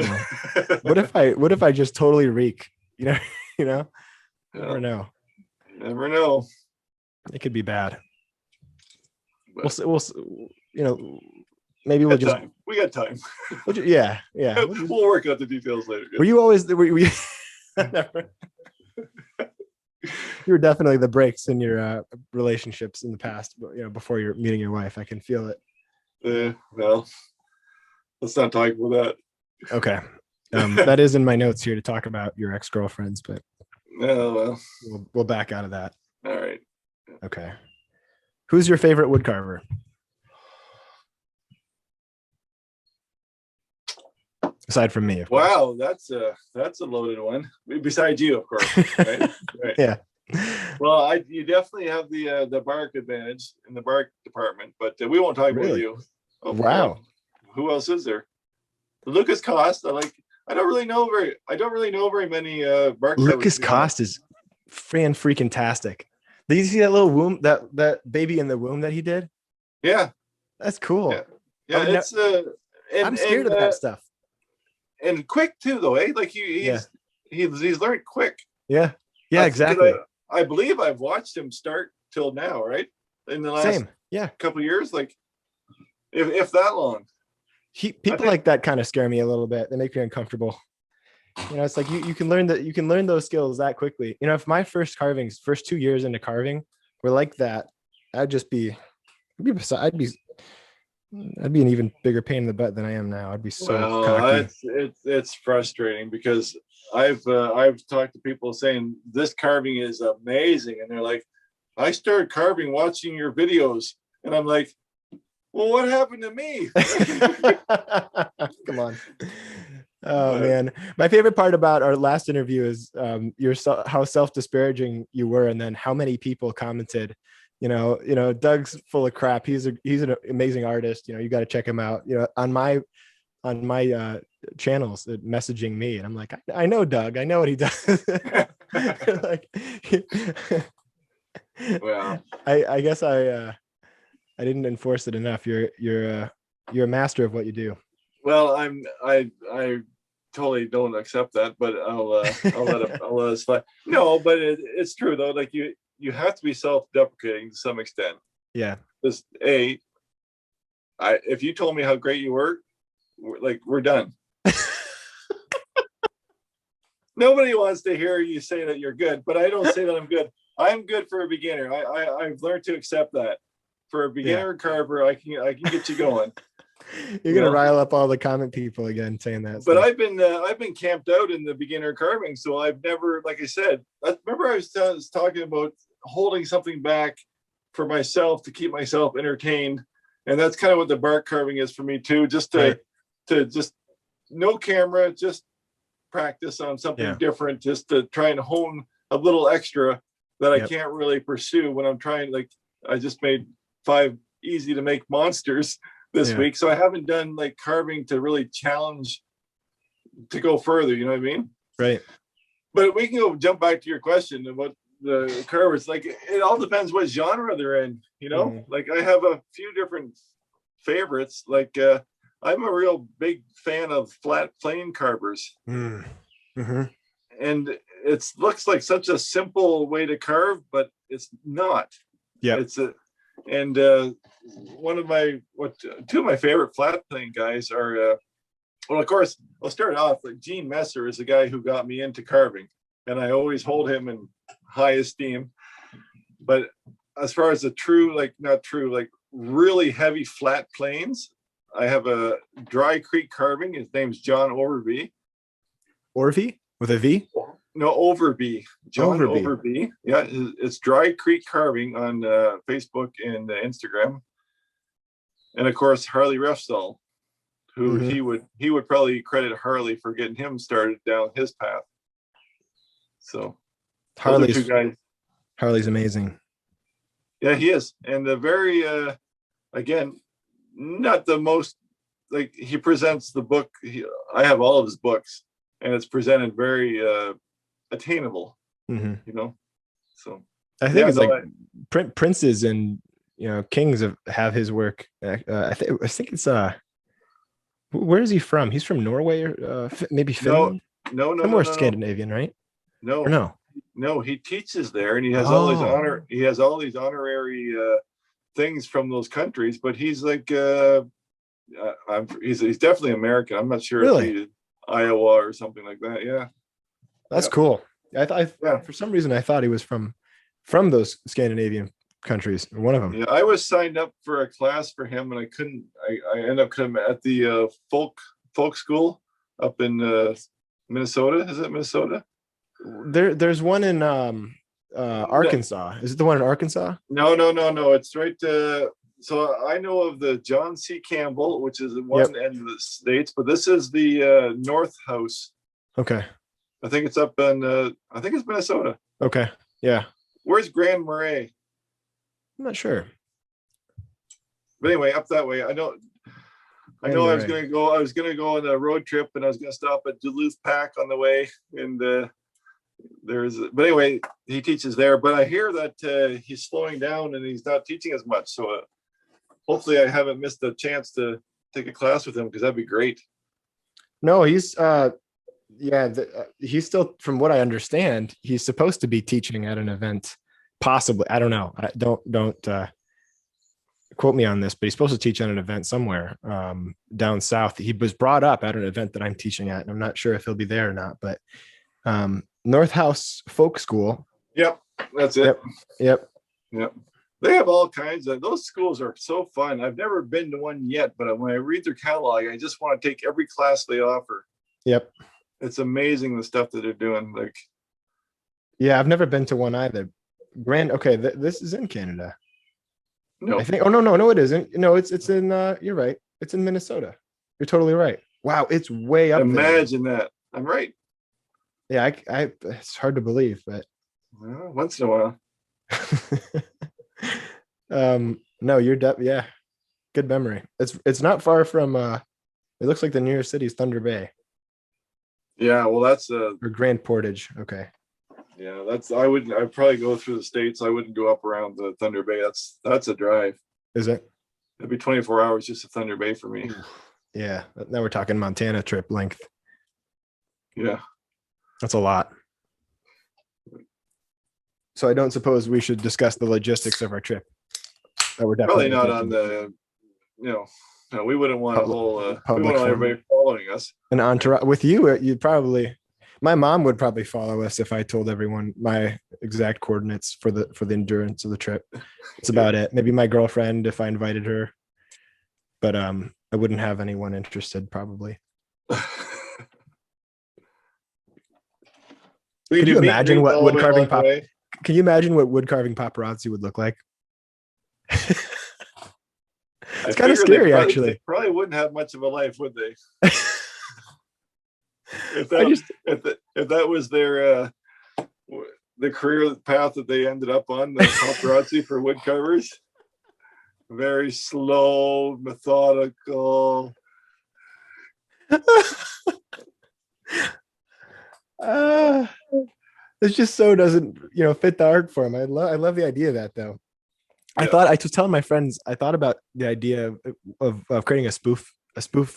What if I just totally reek? Never know. Never know. It could be bad. But we'll maybe we'll just time. We got time. Yeah. We'll work out the details later. Were you always never? You were definitely the brakes in your relationships in the past, but before you're meeting your wife, I can feel it. Well, let's not talk about that. Okay. That is in my notes here to talk about your ex-girlfriends, but we'll back out of that. All right. Okay. Who's your favorite wood carver? Aside from me, of course. Wow, that's a loaded one. Besides you, of course. Right? Right. Yeah. Well, you definitely have the bark advantage in the bark department, but we won't talk about you. Oh, wow. Who else is there? Lucas Cost. I don't really know very many bark. Lucas Cost is freaking tastic. Did you see that little womb, that baby in the womb that he did? Yeah. That's cool. Yeah, it's I'm scared of that stuff. And quick too, though, eh? Like he's learned quick. Yeah, exactly. I believe I've watched him start till now, right? In the last couple of years, like if that long. People like that kind of scare me a little bit. They make me uncomfortable. It's like you can learn those skills that quickly. If my first 2 years into carving were like that, I'd be an even bigger pain in the butt than I am now. I'd be so cocky. It's frustrating because I've talked to people saying this carving is amazing, and they're like, I started carving watching your videos, and I'm like, well, what happened to me? Come on. Oh man, my favorite part about our last interview is how self-disparaging you were, and then how many people commented Doug's full of crap. He's an amazing artist. You got to check him out. On my channels, messaging me, and I'm like, I know Doug. I know what he does. Like, Well, I guess I didn't enforce it enough. You're a master of what you do. well, I totally don't accept that, but I'll let it slide. No, but it's true though. Like you have to be self-deprecating to some extent. Yeah. Just if you told me how great you were, we're done. Nobody wants to hear you say that you're good, but I don't say that I'm good. I'm good for a beginner. I've learned to accept that. For a beginner carver, I can get you going. You're gonna rile up all the comment people again saying that. But stuff. I've been camped out in the beginner carving, so I've never, like I said, remember I was talking about holding something back for myself to keep myself entertained, and that's kind of what the bark carving is for me too. Just to just no camera, just practice on something different, just to try and hone a little extra that I can't really pursue when I'm trying. Like I just made 5 easy to make monsters this week, so I haven't done like carving to really challenge to go further, you know what I mean? Right. But we can jump back to your question about the carvers. Like it all depends what genre they're in, like I have a few different favorites. Like I'm a real big fan of flat plane carvers. Mm-hmm. And it looks like such a simple way to carve, but it's not. One of two of my favorite flat plane guys are well, of course, I'll start off like Gene Messer is the guy who got me into carving, and I always hold him in high esteem. But as far as like really heavy flat planes, I have a Dry Creek Carving. His name's John Overby. Orvy with a V? No, Overby. John Overby. Yeah, it's Dry Creek Carving on Facebook and Instagram. And of course, Harley Refsall, who he would probably credit Harley for getting him started down his path. So Harley's 2 guys. Harley's amazing. Yeah, he is. And the very again, not the most, like he presents the book. I have all of his books, and it's presented very attainable. So I think it's princes and kings have his work. I think it's where is he from? He's from Norway or maybe Finland. No, somewhere Scandinavian, right? No, he teaches there, and he has all these honor. He has all these honorary things from those countries. But he's like, he's definitely American. I'm not sure if he's Iowa or something like that. Yeah, that's cool. I for some reason I thought he was from those Scandinavian countries, one of them. Yeah, I was signed up for a class for him, and I couldn't. I ended up coming at the folk school up in Minnesota. Is it Minnesota? There's one in Arkansas. Is it the one in Arkansas? No. It's right. So I know of the John C. Campbell, which is in one end of the states, but this is the North House. Okay. I think it's up in. I think it's Minnesota. Okay. Yeah. Where's Grand Marais? I'm not sure. But anyway, up that way. I know I was gonna go on a road trip, and I was gonna stop at Duluth Pack on the way, and but anyway, he teaches there. But I hear that he's slowing down and he's not teaching as much. So hopefully, I haven't missed a chance to take a class with him, because that'd be great. No, he's he's still, from what I understand, he's supposed to be teaching at an event. Possibly, I don't know. Don't quote me on this, but he's supposed to teach at an event somewhere down south. He was brought up at an event that I'm teaching at, and I'm not sure if he'll be there or not. But North House Folk School. Yep, that's it. Yep. They have all kinds of, those schools are so fun. I've never been to one yet, but when I read their catalog, I just want to take every class they offer. Yep. It's amazing the stuff that they're doing. Like, yeah, I've never been to one either. Okay, this is in Canada. No, I think. Oh no, it isn't. No, it's in. You're right. It's in Minnesota. You're totally right. Wow, it's way up. Imagine that. I'm right. Yeah, I it's hard to believe, but well, once in a while. No, yeah, good memory. It's not far from it looks like the nearest city is Thunder Bay Yeah, well, that's or Grand Portage. Okay. yeah, I'd probably go through the States. I wouldn't go up around the Thunder Bay. That's a drive. Is it? It'd be 24 hours just to Thunder Bay for me. Yeah. Now we're talking Montana trip length. Yeah. That's a lot. So I don't suppose we should discuss the logistics of our trip. That we're Probably definitely not on the, no, we wouldn't want a whole, we public wouldn't want forum. everybody following us. An entourage with you. You'd probably. My mom would probably follow us if I told everyone my exact coordinates for the endurance of the trip. That's about it. Maybe my girlfriend if I invited her, but I wouldn't have anyone interested probably. Could you imagine what wood carving Can you imagine what wood carving paparazzi would look like? It's kind of scary, actually. They probably wouldn't have much of a life, would they? If that was their the career path that they ended up on, the paparazzi for wood carvers, very slow, methodical. It just so doesn't fit the art form. I love the idea of that though. Yeah. I was telling my friends, I thought about the idea of creating a spoof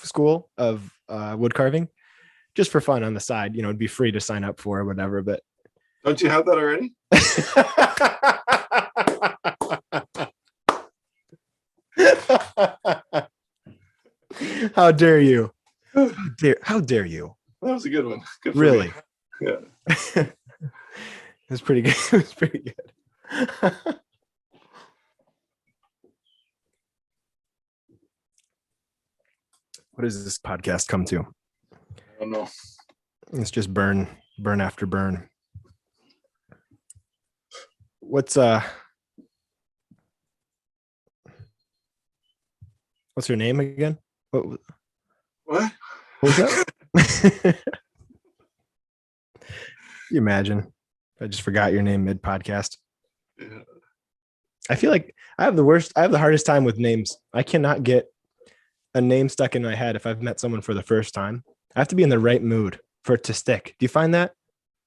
school of wood carving just for fun on the side. It'd be free to sign up for or whatever, but don't you have that already? How dare you? How dare you? That was a good one. Good really? Me. Yeah. It was pretty good. It was pretty good. What does this podcast come to? I don't know. It's just burn after burn. What's her name again? What was that? You imagine? I just forgot your name mid podcast. Yeah. I feel like I have the hardest time with names. I cannot get a name stuck in my head if I've met someone for the first time. I have to be in the right mood for it to stick. Do you find that?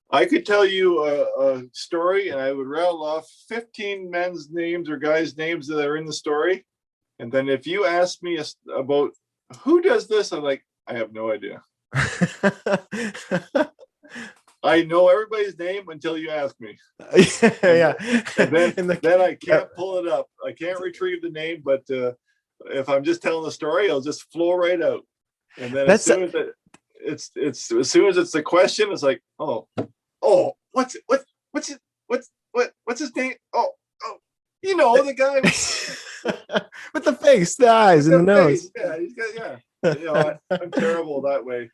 I could tell you a story and I would rattle off 15 men's names or guys' names that are in the story. And then if you ask me about who does this, I'm like, I have no idea. I know everybody's name until you ask me. Yeah. And then I can't pull it up. I can't retrieve the name, but if I'm just telling the story, it'll just flow right out. And then as soon as it's the question, it's like, oh, what's his name? Oh, the guy with the face, the eyes, and the nose. Yeah, he's got, I'm terrible that way.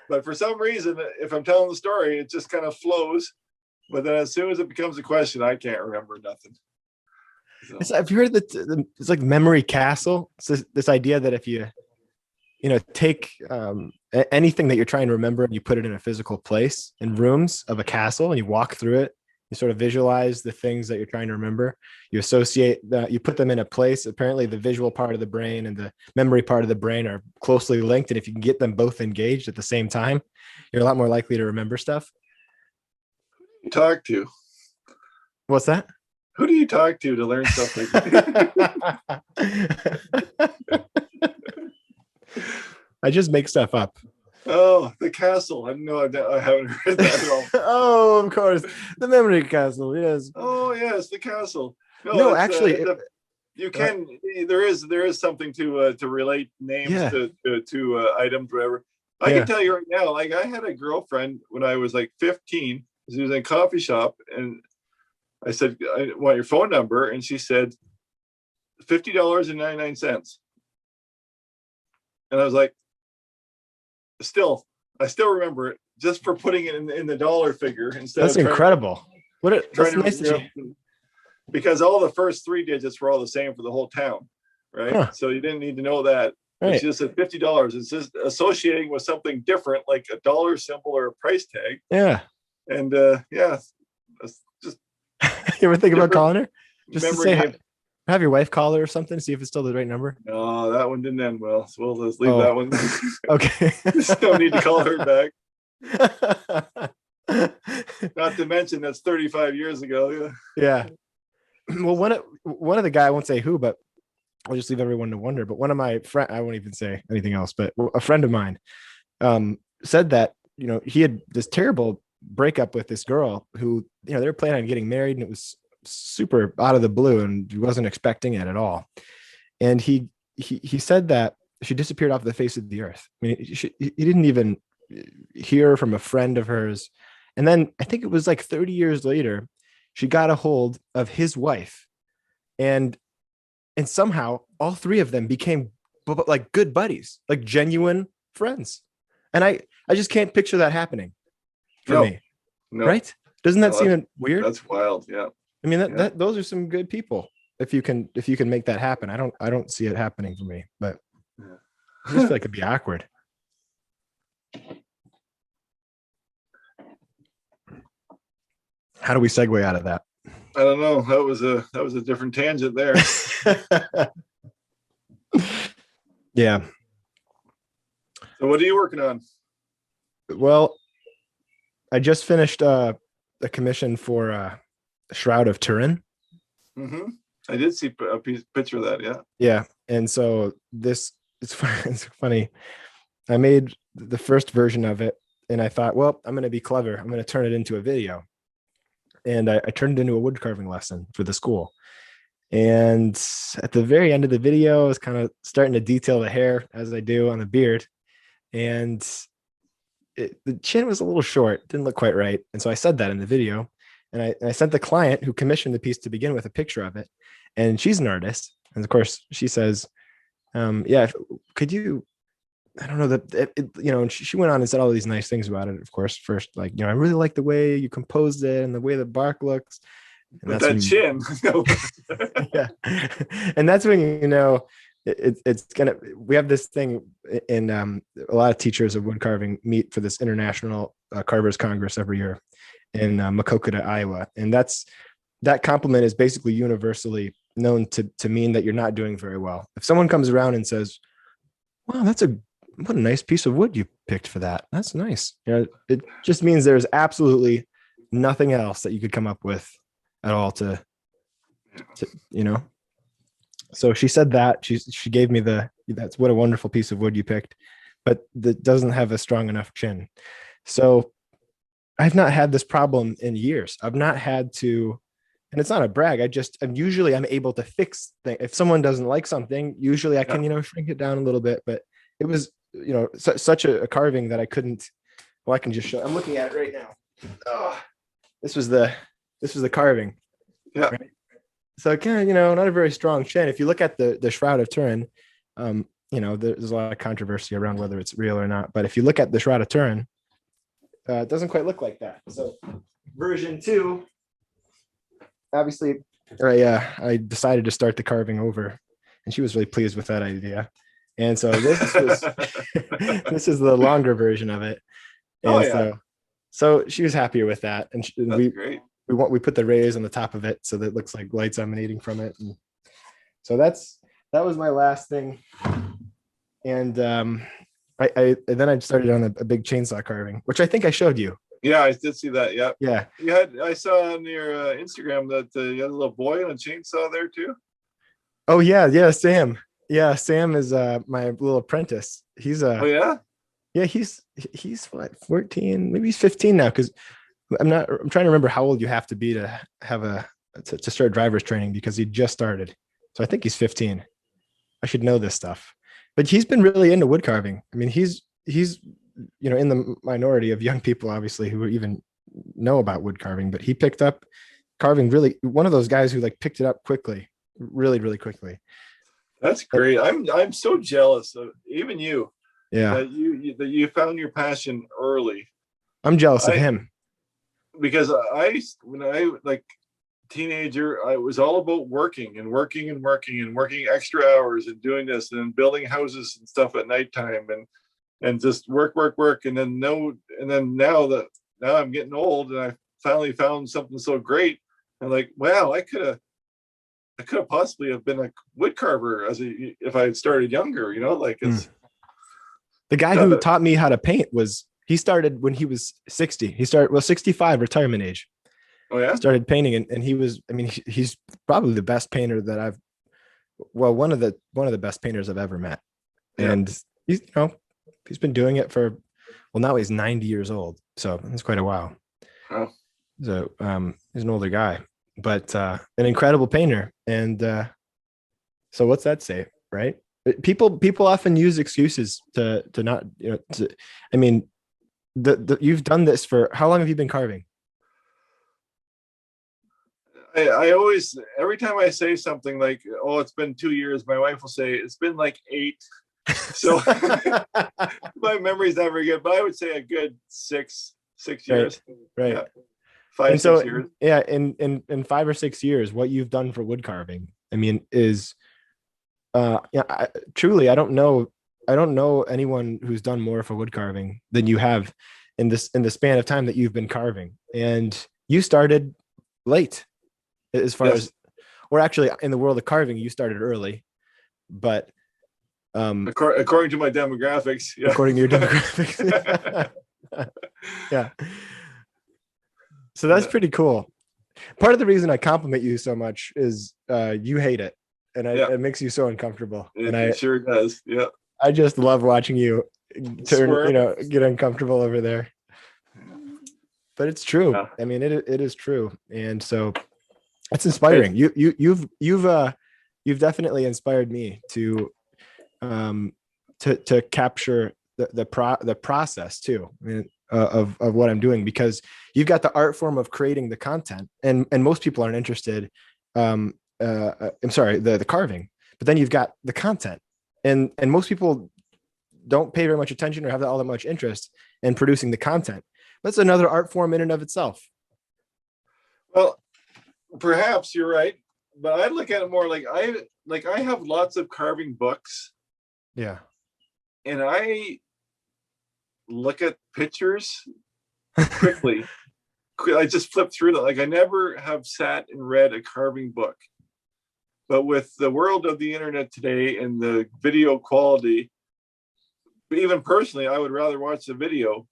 But for some reason, if I'm telling the story, it just kind of flows. But then as soon as it becomes a question, I can't remember nothing. So. Have you heard that it's like memory castle? It's this idea that if you take anything that you're trying to remember and you put it in a physical place in rooms of a castle and you walk through it, you sort of visualize the things that you're trying to remember. You associate that, you put them in a place. Apparently the visual part of the brain and the memory part of the brain are closely linked. And if you can get them both engaged at the same time, you're a lot more likely to remember stuff. Who do you talk to? What's that? Who do you talk to learn stuff like that? I just make stuff up. Oh, the castle. I haven't heard that at all. Oh, of course. The memory castle, yes. Oh, yes, the castle. No, actually, you can. There is something to relate names to items, whatever. I can tell you right now. Like I had a girlfriend when I was like 15. She was in a coffee shop, and I said, "I want your phone number," and she said, $50.99. And I was like, I still remember it just for putting it in the dollar figure instead. That's incredible. That's nice because all the first three digits were all the same for the whole town, right? Huh. So you didn't need to know that. Right. It's just at $50. It's just associating with something different, like a dollar symbol or a price tag. Yeah. And it's just. You ever think about calling her? Just to say hi. Have your wife call her or something, see if it's still the right number. No, that one didn't end well. So we'll just leave Oh, that one. okay. There's no need to call her back. Not to mention that's 35 years ago. Yeah. Yeah. Well, one of the guy, I won't say who, but I'll just leave everyone to wonder. But one of my friend, I won't even say anything else, but a friend of mine said that, he had this terrible breakup with this girl who, they were planning on getting married, and it was super out of the blue, and he wasn't expecting it at all. And he said that she disappeared off the face of the earth. I mean, he didn't even hear from a friend of hers. And then I think it was like 30 years later, she got a hold of his wife, and somehow all three of them became like good buddies, like genuine friends. And I just can't picture that happening for me. No. Right? Doesn't that seem weird? That's wild. Yeah. I mean, that those are some good people. If you can make that happen. I don't see it happening for me, but I just feel like it'd be awkward. How do we segue out of that? I don't know. That was a different tangent there. Yeah. So what are you working on? Well, I just finished a commission for Shroud of Turin. Mm-hmm. I did see a picture of that. Yeah. Yeah. And so it's funny. I made the first version of it, and I thought, well, I'm going to be clever. I'm going to turn it into a video. And I turned it into a wood carving lesson for the school. And at the very end of the video, I was kind of starting to detail the hair, as I do on the beard. And the chin was a little short, didn't look quite right. And so I said that in the video. And I sent the client who commissioned the piece to begin with a picture of it. And she's an artist. And of course, she says, yeah, could you, I don't know that, and she went on and said all these nice things about it. Of course, first, like, I really like the way you composed it and the way the bark looks. And but that chin. Yeah. And that's when, it's gonna, we have this thing in a lot of teachers of wood carving meet for this international carvers congress every year in Makokata, Iowa. And that compliment is basically universally known to mean that you're not doing very well. If someone comes around and says, wow, what a nice piece of wood you picked for that. That's nice. It just means there's absolutely nothing else that you could come up with at all to. So she said that she gave me that's what a wonderful piece of wood you picked, but that doesn't have a strong enough chin. So I've not had this problem in years. I've not had to, and it's not a brag. I'm usually able to fix things. If someone doesn't like something, usually I can, shrink it down a little bit, but it was, such a carving that I couldn't, well, I can just show, I'm looking at it right now. Oh, this was the carving. Yeah. Right? So again, not a very strong chin. If you look at the Shroud of Turin, there's a lot of controversy around whether it's real or not. But if you look at the Shroud of Turin, it doesn't quite look like that. So version 2, obviously, I decided to start the carving over, and she was really pleased with that idea. And so this is the longer version of it. And so she was happier with that. And we put the rays on the top of it so that it looks like light's emanating from it. And so that was my last thing. And then I started on a big chainsaw carving, which I think I showed you. Yeah, I did see that. Yeah. Yeah. I saw on your Instagram that you had a little boy on a chainsaw there too. Oh yeah, Sam. Yeah, Sam is my little apprentice. He's oh yeah. Yeah, he's what, 14, maybe he's 15 now, because I'm trying to remember how old you have to be to have to start driver's training, because he just started. So I think he's 15. I should know this stuff. But he's been really into wood carving. I mean, he's in the minority of young people, obviously, who even know about wood carving, but he picked up carving, really one of those guys who picked it up quickly, really, really quickly. That's great. I'm so jealous of even you. Yeah. That you found your passion early. I'm jealous of him. Because when I teenager, I was all about working extra hours and doing this and building houses and stuff at nighttime and just work. And then now I'm getting old and I finally found something so great. I'm like, wow, I could have I could have possibly have been a wood carver if I had started younger, like it's the guy who taught me how to paint he started when he was 60. He started 65, retirement age. Oh yeah. Started painting, and he was, I mean, he's probably the best painter that one of the best painters I've ever met. Yeah. And he's been doing it for, well, now he's 90 years old. So it's quite a while. Oh. So he's an older guy, but an incredible painter. And so what's that say, right? People often use excuses to not, I mean, you've done this for, how long have you been carving? I always, every time I say something like, oh, it's been 2 years, my wife will say, it's been like 8. So my memory's not very good, but I would say a good six years. Right. Yeah. 5, 6 years. Yeah. In 5 or 6 years, what you've done for wood carving, I mean, is truly, I don't know anyone who's done more for wood carving than you have in the span of time that you've been carving. And you started late, as far as, or actually in the world of carving, you started early, but according to my demographics, according to your demographics. Yeah. So that's pretty cool. Part of the reason I compliment you so much is you hate it, and it makes you so uncomfortable. It sure does. Yeah. I just love watching you turn, get uncomfortable over there. But it's true. Yeah. I mean, it is true, and so it's inspiring. You've definitely inspired me to capture the process too, I mean, of what I'm doing, because you've got the art form of creating the content, and most people aren't interested. I'm sorry, the carving, but then you've got the content, and most people don't pay very much attention or have all that much interest in producing the content. That's another art form in and of itself. Well, perhaps you're right, but I look at it more like I have lots of carving books. Yeah. And I look at pictures quickly. I just flip through them. Like I never have sat and read a carving book. But with the world of the internet today and the video quality, even personally, I would rather watch the video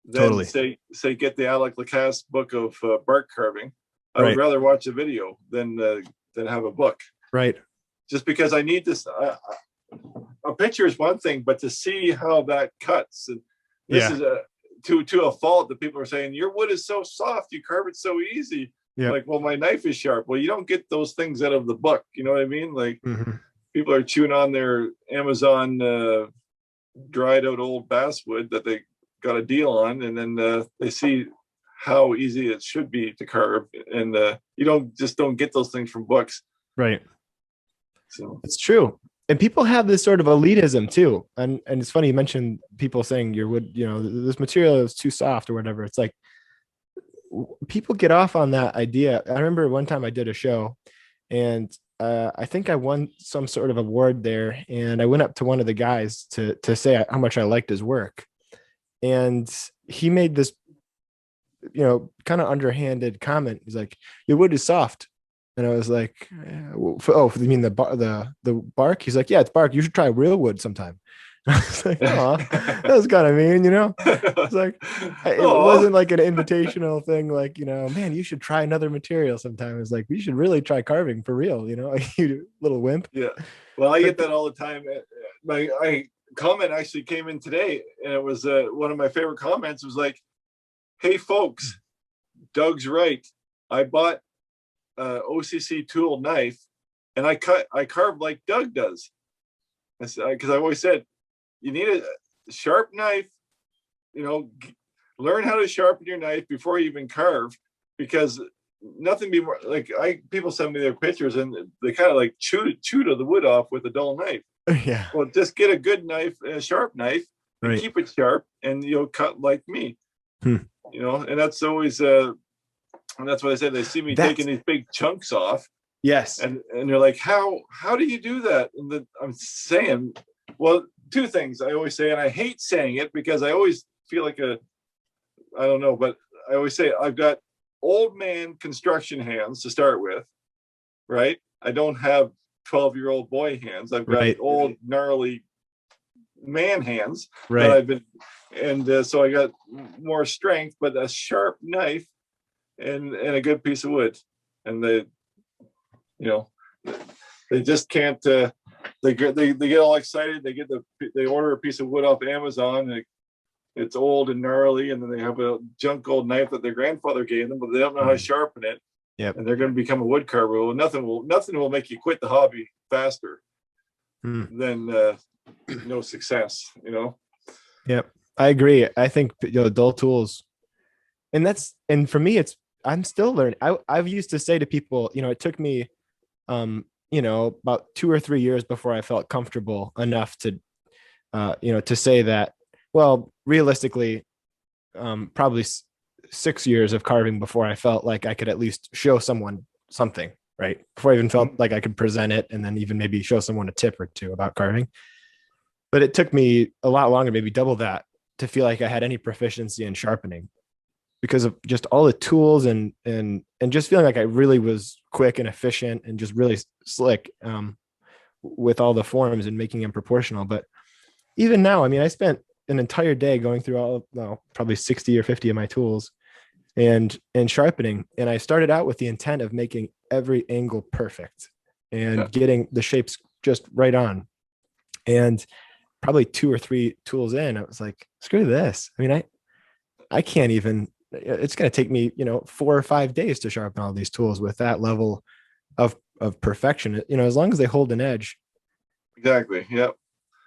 than say get the Alec LaCasse book of bark carving. I would rather watch a video than have a book. Right. Just because I need this. A picture is one thing, but to see how that cuts, and this is to a fault that people are saying your wood is so soft, you carve it so easy. Yeah. Like, well, my knife is sharp. Well, you don't get those things out of the book. You know what I mean? Like people are chewing on their Amazon dried out old basswood that they got a deal on, and then they see how easy it should be to carve, and you don't get those things from books. Right. So it's true. And people have this sort of elitism too. And it's funny, you mentioned people saying your wood, this material is too soft or whatever. It's like, people get off on that idea. I remember one time I did a show, and I think I won some sort of award there. And I went up to one of the guys to say how much I liked his work. And he made this, kind of underhanded comment. He's like, your wood is soft. And I was like, oh, you mean the bark? He's like, yeah, it's bark. You should try real wood sometime. I was like, oh, that was kind of mean, It's like, it wasn't like an invitational thing. Like, man, you should try another material sometime. It's like, you should really try carving for real, you little wimp. Yeah. Well, I get that all the time. My comment actually came in today, and it was one of my favorite comments was like, hey folks, Doug's right. I bought OCC tool knife, and I carve like Doug does. Because I always said you need a sharp knife. Learn how to sharpen your knife before you even carve, because nothing be more like people send me their pictures and they kind of like chew the wood off with a dull knife. Yeah. Well, just get a good knife, a sharp knife, and keep it sharp, and you'll cut like me. And that's always and that's what I said. They see me taking these big chunks off. Yes. And they're like, how do you do that? And I'm saying, well, two things I always say, and I hate saying it because I always feel like I don't know, but I always say I've got old man construction hands to start with, right? I don't have 12-year-old boy hands. I've got old, gnarly man hands that I've been, and so I got more strength, but a sharp knife and a good piece of wood. And they, you know, they just can't. They get all excited. They order a piece of wood off Amazon. And it's old and gnarly, and then they have a junk old knife that their grandfather gave them, but they don't know how to sharpen it. Yep. And they're going to become a wood carver. Well, nothing will make you quit the hobby faster than no success. You know. Yep, I agree. I think, you know, dull tools, and for me, I'm still learning. I've used to say to people, you know, it took me, you know, about 2 or 3 years before I felt comfortable enough to, you know, to say that. Well, realistically, probably 6 years of carving before I felt like I could at least show someone something, right? Before I even felt like I could present it, and then even maybe show someone a tip or two about carving. But it took me a lot longer, maybe double that, to feel like I had any proficiency in sharpening, because of just all the tools and just feeling like I really was quick and efficient and just really slick with all the forms and making them proportional. But even now, I mean, I spent an entire day going through probably 60 or 50 of my tools and sharpening. And I started out with the intent of making every angle perfect and getting the shapes just right on. And probably 2 or 3 tools in, I was like, screw this. I mean, I can't even, it's going to take me, you know, 4 or 5 days to sharpen all these tools with that level of perfection, you know, as long as they hold an edge. Exactly. Yep.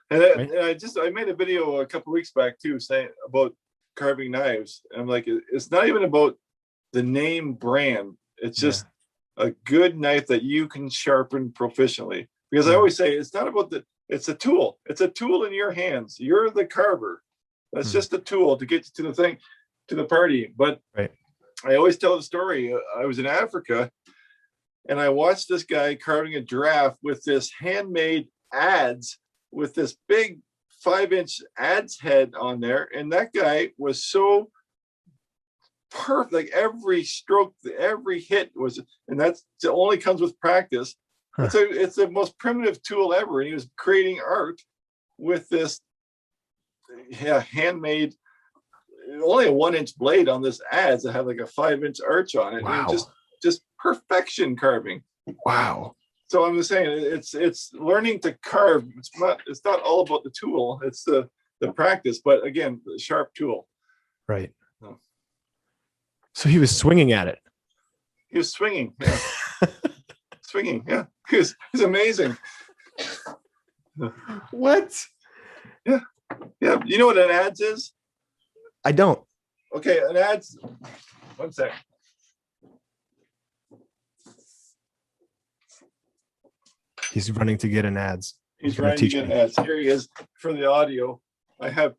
And I made a video a couple of weeks back too, saying about carving knives. And I'm like, it's not even about the name brand. It's just a good knife that you can sharpen proficiently. Because I always say it's not about it's a tool. It's a tool in your hands. You're the carver. That's just a tool to get you to the thing, to the party. But I always tell the story. I was in Africa and I watched this guy carving a giraffe with this handmade adze, with this big 5-inch adze head on there. And that guy was so perfect. Like every stroke, every hit was, and it only comes with practice. It's the most primitive tool ever. And he was creating art with this handmade, only a 1-inch blade on this adze that had like a 5-inch arch on it. Wow. And just perfection carving. Wow. So I'm just saying, it's learning to carve. It's not all about the tool. It's the practice. But again, the sharp tool. Right. So he was swinging at it. He was swinging. Yeah. Swinging. Yeah. He's amazing. What? Yeah. Yeah. You know what an adze is? I don't. Okay. An adze. One sec. He's running to get an adze. He's running to get an adze. Here he is for the audio. I have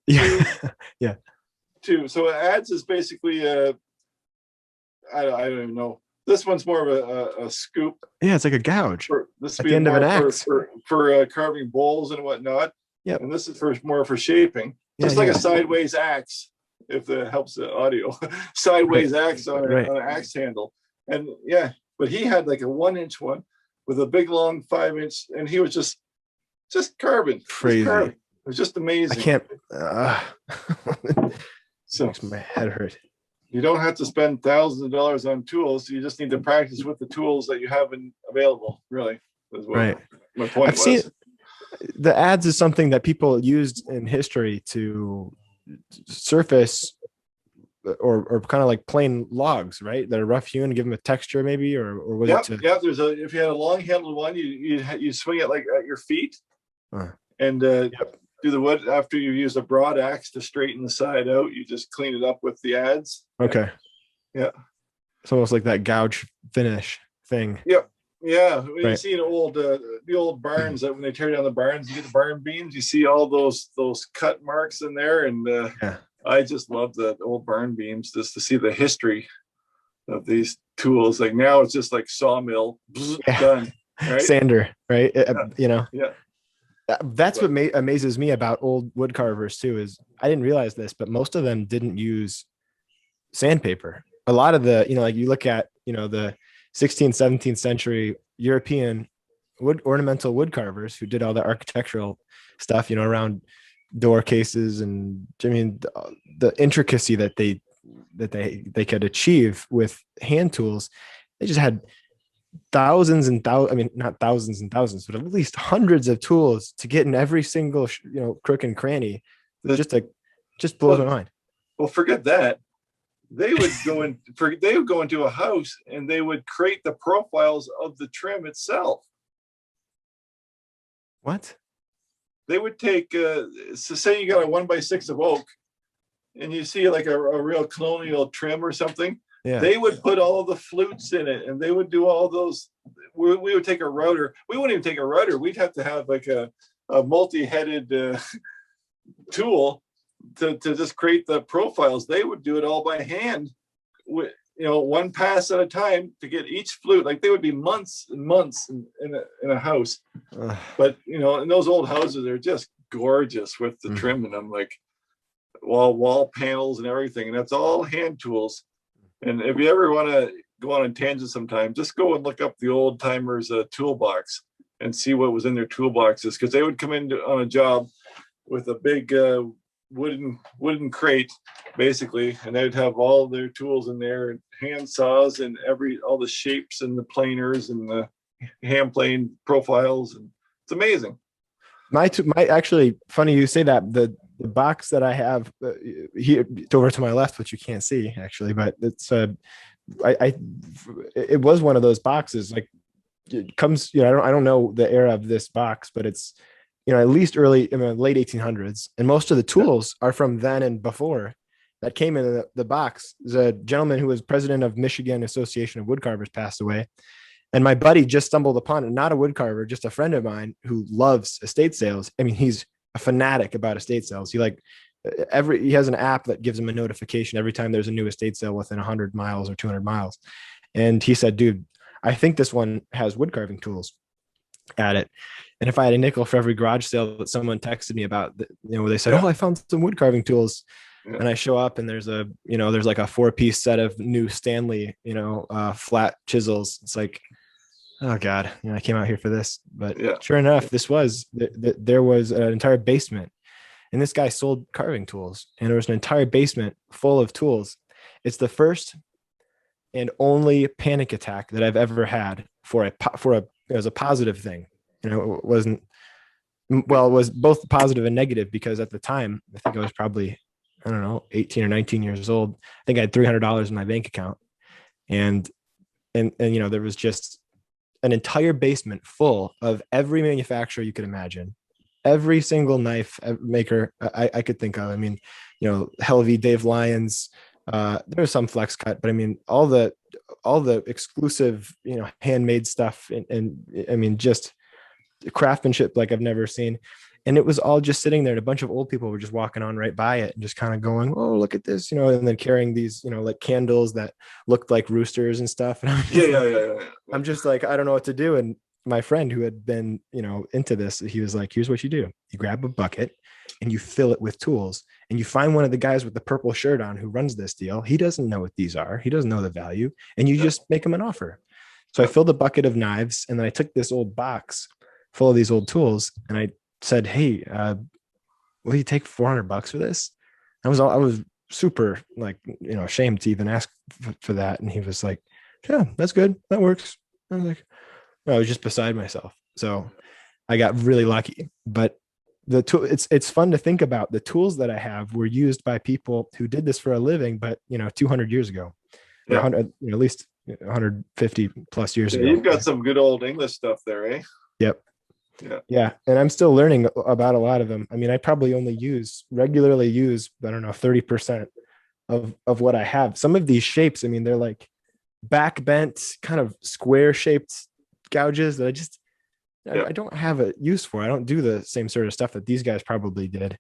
two. So an adze is basically I don't even know. This one's more of a scoop. Yeah, it's like a gouge This at the end of an axe for carving bowls and whatnot. Yep. And this is more for shaping. Just like a sideways axe, if that helps the audio. Sideways axe on an axe handle. And but he had like a 1-inch one with a big long 5-inch, and he was just carving. Crazy. It was just amazing. I can't. So makes my head hurt. You don't have to spend thousands of dollars on tools. You just need to practice with the tools that you have available. Really, is what my point was. Seen the adze is something that people used in history to surface or kind of like plain logs, right? That are rough hewn, give them a texture, maybe, or was it? If you had a long handled one, you swing it like at your feet, and do the wood after you use a broad axe to straighten the side out. You just clean it up with the adze. Okay. Yeah. It's almost like that gouge finish thing. Yep. Yeah. When you see the old barns, that when they tear down the barns, you get the barn beams, you see all those cut marks in there. And I just love the old barn beams just to see the history of these tools. Like now it's just like sawmill, done. Right? Sander, right? You know? Yeah. That's what amazes me about old wood carvers too, is I didn't realize this, but most of them didn't use sandpaper. A lot of the, like you look at, the 16th, 17th century European ornamental wood carvers who did all the architectural stuff, around door cases. And I mean, the intricacy that they could achieve with hand tools, they just had thousands and thousands, I mean, not thousands and thousands, but at least hundreds of tools to get in every single, crook and cranny. Just blows my mind. Well, forget that. They would go into a house and they would create the profiles of the trim itself. What? They would take, so say you got a 1x6 of oak and you see like a real colonial trim or something. Yeah. They would put all of the flutes in it, and they would do all those. We would take a router. We wouldn't even take a router. We'd have to have like a multi-headed tool to just create the profiles. They would do it all by hand, with one pass at a time to get each flute. Like they would be months and months in a house. But in those old houses, they're just gorgeous with the trim in them, like wall panels and everything, and that's all hand tools. And if you ever want to go on a tangent sometime, just go and look up the old timers toolbox and see what was in their toolboxes, because they would come in on a job with a big wooden crate, basically, and they'd have all their tools in there, hand saws and all the shapes and the planers and the hand plane profiles, and it's amazing. My actually, funny you say that. The box that I have here over to my left, which you can't see actually, but it's it was one of those boxes. Like it comes, I don't know the era of this box, but it's at least late 1800s, and most of the tools are from then and before that came in the box. There's a gentleman who was president of Michigan Association of Woodcarvers passed away. And my buddy just stumbled upon it, not a woodcarver, just a friend of mine who loves estate sales. I mean, he's a fanatic about estate sales. He has an app that gives him a notification every time there's a new estate sale within 100 miles or 200 miles. And he said, dude, I think this one has wood carving tools at it. And if I had a nickel for every garage sale that someone texted me about, where they said, oh, I found some wood carving tools. Yeah. And I show up and there's there's like a 4-piece set of new Stanley, flat chisels. It's like, oh God, I came out here for this. But sure enough, there was an entire basement, and this guy sold carving tools, and there was an entire basement full of tools. It's the first and only panic attack that I've ever had it was a positive thing. It wasn't, well, it was both positive and negative, because at the time, I think I was probably, 18 or 19 years old. I think I had $300 in my bank account, and there was just an entire basement full of every manufacturer you could imagine, every single knife maker I could think of. I mean, Helvey, Dave Lyons, there's some flex cut, but I mean, all the exclusive, handmade stuff, and I mean, just craftsmanship like I've never seen. And it was all just sitting there, and a bunch of old people were just walking on right by it and just kind of going, oh, look at this, and then carrying these, like candles that looked like roosters and stuff. And I'm just like, I don't know what to do. And my friend who had been, into this, he was like, here's what you do. You grab a bucket and you fill it with tools, and you find one of the guys with the purple shirt on who runs this deal. He doesn't know what these are. He doesn't know the value, and you just make him an offer. So I filled a bucket of knives, and then I took this old box full of these old tools, and I said, hey, will you take $400 for this? I was super ashamed to even ask for that. And he was like, yeah, that's good. That works. I was like, I was just beside myself. So I got really lucky. But it's fun to think about the tools that I have were used by people who did this for a living, but 200 years ago, or 100, at least 150 plus years ago. You've got some good old English stuff there, eh? Yep. Yeah. And I'm still learning about a lot of them. I mean, I probably only regularly use, I don't know, 30% of what I have. Some of these shapes, I mean, they're like back bent, kind of square shaped gouges that I don't have a use for. I don't do the same sort of stuff that these guys probably did.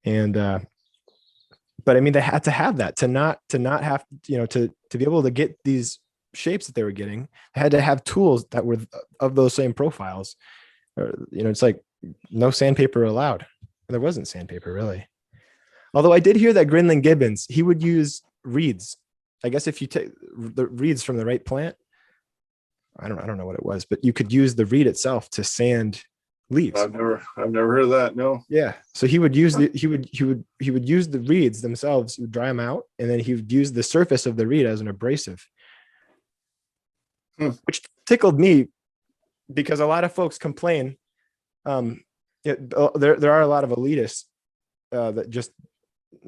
And, but I mean, they had to have that to not have, to be able to get these shapes that they were getting. They had to have tools that were of those same profiles. It's like no sandpaper allowed. There wasn't sandpaper really. Although I did hear that Grinling Gibbons, he would use reeds. I guess if you take the reeds from the right plant, I don't know what it was, but you could use the reed itself to sand leaves. I've never heard of that. No. Yeah. So he would use he would use the reeds themselves, he would dry them out, and then he would use the surface of the reed as an abrasive. Which tickled me because a lot of folks complain. There are a lot of elitists that just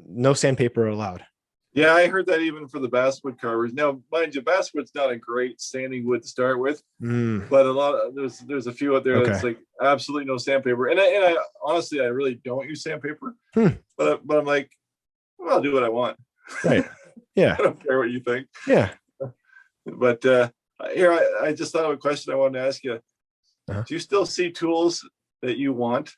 no sandpaper allowed. Yeah, I heard that even for the basswood carvers. Now, mind you, basswood's not a great standing wood to start with, but a lot of there's a few out there that's like absolutely no sandpaper. And I honestly, I really don't use sandpaper. But I'm like, well, I'll do what I want. Right. Yeah. I don't care what you think. Yeah. But here, I just thought of a question I wanted to ask you. Do you still see tools that you want?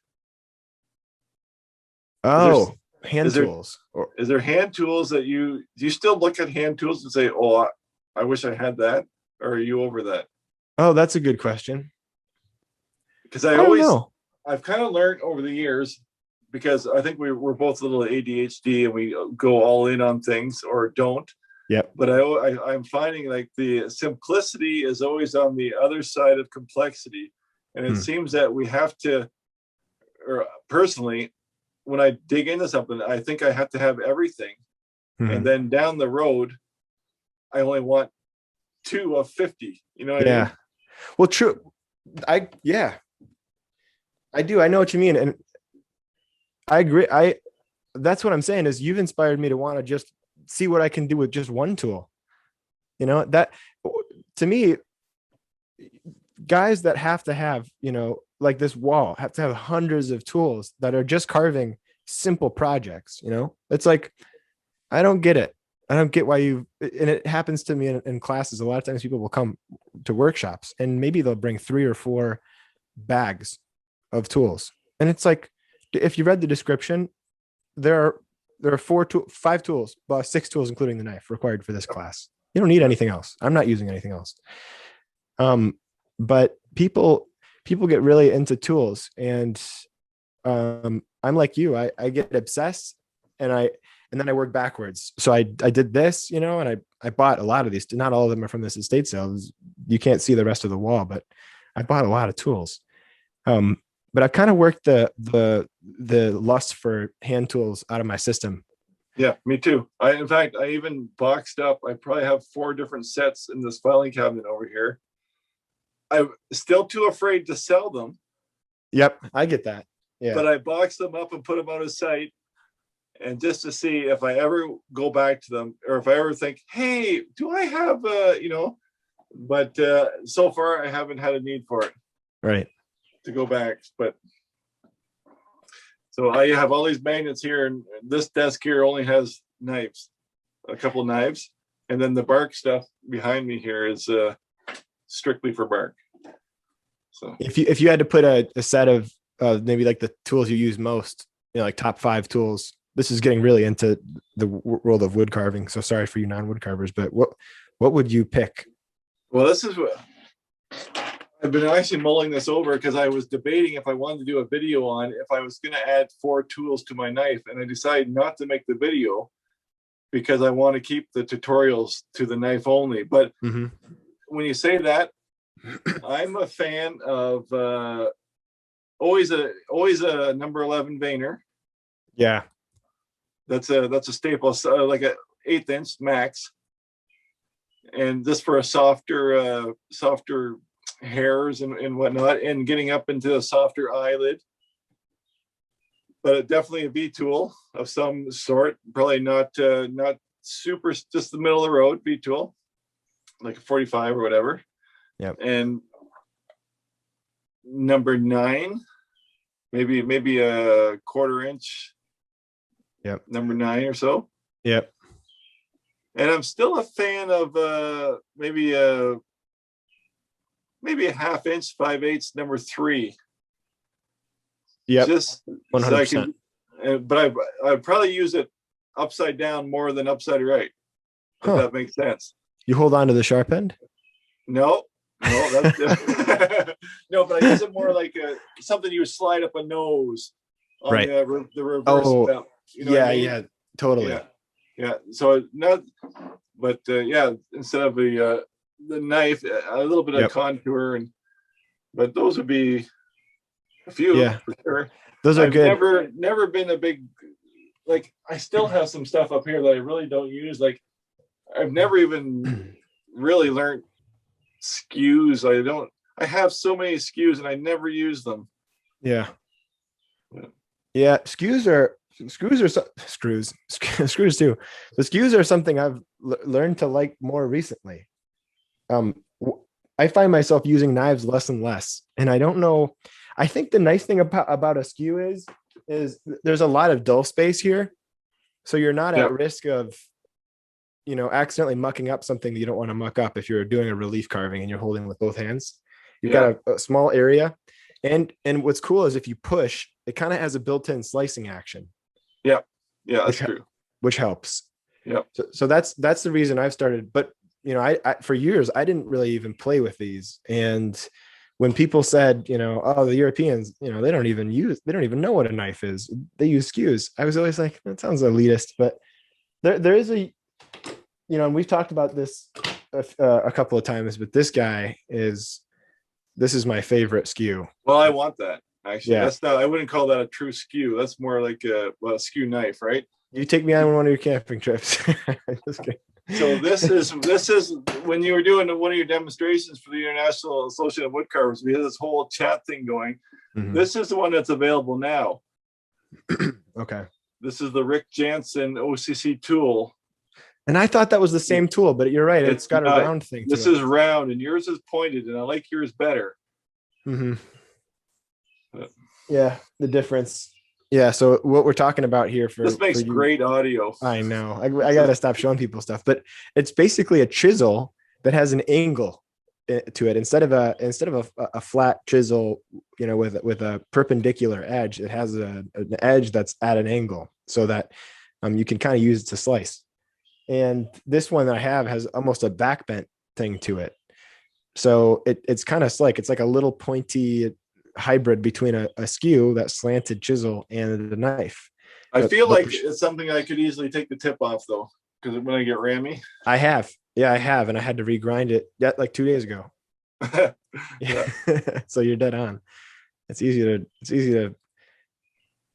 Oh, hand tools. Is there hand tools that do you still look at hand tools and say, oh, I wish I had that? Or are you over that? Oh, that's a good question. Because I've kind of learned over the years, because I think we're both a little ADHD and we go all in on things or don't. Yep. But I'm finding like the simplicity is always on the other side of complexity. And it seems that we have to, or personally, when I dig into something, I think I have to have everything. And then down the road, I only want 2 of 50. You know what I mean? Well, true. I do. I know what you mean. And I agree. That's what I'm saying is you've inspired me to want to just see what I can do with just one tool. You know, that to me, guys that have to have, like this wall, have to have hundreds of tools that are just carving simple projects. It's like, I don't get it. I don't get why and it happens to me in classes. A lot of times people will come to workshops and maybe they'll bring 3 or 4 bags of tools. And it's like, if you read the description, there are 5 tools, 6 tools, including the knife required for this class. You don't need anything else. I'm not using anything else. But people get really into tools, and I'm like you. I get obsessed, and then I work backwards. So I did this, and I bought a lot of these. Not all of them are from this estate sale. You can't see the rest of the wall, but I bought a lot of tools. But I've kind of worked the lust for hand tools out of my system. Yeah, me too. In fact, I even boxed up. I probably have 4 different sets in this filing cabinet over here. I'm still too afraid to sell them. Yep, I get that. Yeah. But I boxed them up and put them out of sight. And just to see if I ever go back to them, or if I ever think, hey, do I have, but so far I haven't had a need for it. Right. To go back. But so I have all these magnets here, and this desk here only has knives, a couple of knives. And then the bark stuff behind me here is strictly for bark. So if you had to put a set of maybe like the tools you use most, like top 5 tools, this is getting really into the world of wood carving. So sorry for you non-wood carvers, but what would you pick? Well, this is what I've been actually mulling this over, because I was debating if I wanted to do a video on if I was going to add 4 tools to my knife, and I decided not to make the video because I want to keep the tutorials to the knife only. But when you say that, I'm a fan of always a number 11 Vayner. Yeah, that's a staple, like a 1/8 inch max, and this for a softer hairs and whatnot, and getting up into a softer eyelid. But definitely a V tool of some sort, probably not super, just the middle of the road V tool, like a 45 or whatever. Yep. And number 9, maybe a 1/4 inch. Yep. Number 9 or so. Yep. And I'm still a fan of maybe a 1/2 inch 5/8 number 3. Yeah, just 100%. So but I'd probably use it upside down more than upside right. If that makes sense. You hold on to the sharp end? No, that's no, but I use it more like something you would slide up a nose on right. the reverse. Oh, yeah, I mean? Yeah, totally. Yeah. So not, but instead of the knife, a little bit of contour, but those would be a few for sure. Those are I've good. never been a big, like, I still have some stuff up here that I really don't use. Like, I've never even really learned skews. I have so many skews and I never use them. Yeah. Screws too. The skews are something I've learned to like more recently. I find myself using knives less and less, and I don't know. I think the nice thing about a skew is there's a lot of dull space here, so you're not at risk of, accidentally mucking up something that you don't want to muck up if you're doing a relief carving and you're holding with both hands. You've got a small area, and what's cool is if you push, it kind of has a built-in slicing action. Yeah, that's true. Which helps. Yeah. So that's the reason I've started. But I for years I didn't really even play with these, and when people said, oh, the Europeans, they don't even know what a knife is. They use skews. I was always like, that sounds elitist, but there is and we've talked about this a couple of times, but this is my favorite skew. Well, I want that. Actually, that's not, I wouldn't call that a true skew. That's more like a skew knife, right? You take me on one of your camping trips. So this is when you were doing one of your demonstrations for the International Association of Woodcarvers, we had this whole chat thing going. Mm-hmm. This is the one that's available now. Okay. This is the Rick Jansen OCC tool. And I thought that was the same tool, but you're right. It's got a round thing. This is round and yours is pointed, and I like yours better. Mm-hmm. Yeah, the difference. Yeah, so what we're talking about here this makes great audio. I know. I got to stop showing people stuff, but it's basically a chisel that has an angle to it instead of a flat chisel, with a perpendicular edge. It has an edge that's at an angle so that you can kind of use it to slice. And this one that I have has almost a back bent thing to it. So it's kind of slick. It's like a little pointy hybrid between a skew, that slanted chisel, and the knife. I feel like it's something I could easily take the tip off though, because when I get rammy. I have, and I had to regrind it like 2 days ago. So you're dead on. It's easy to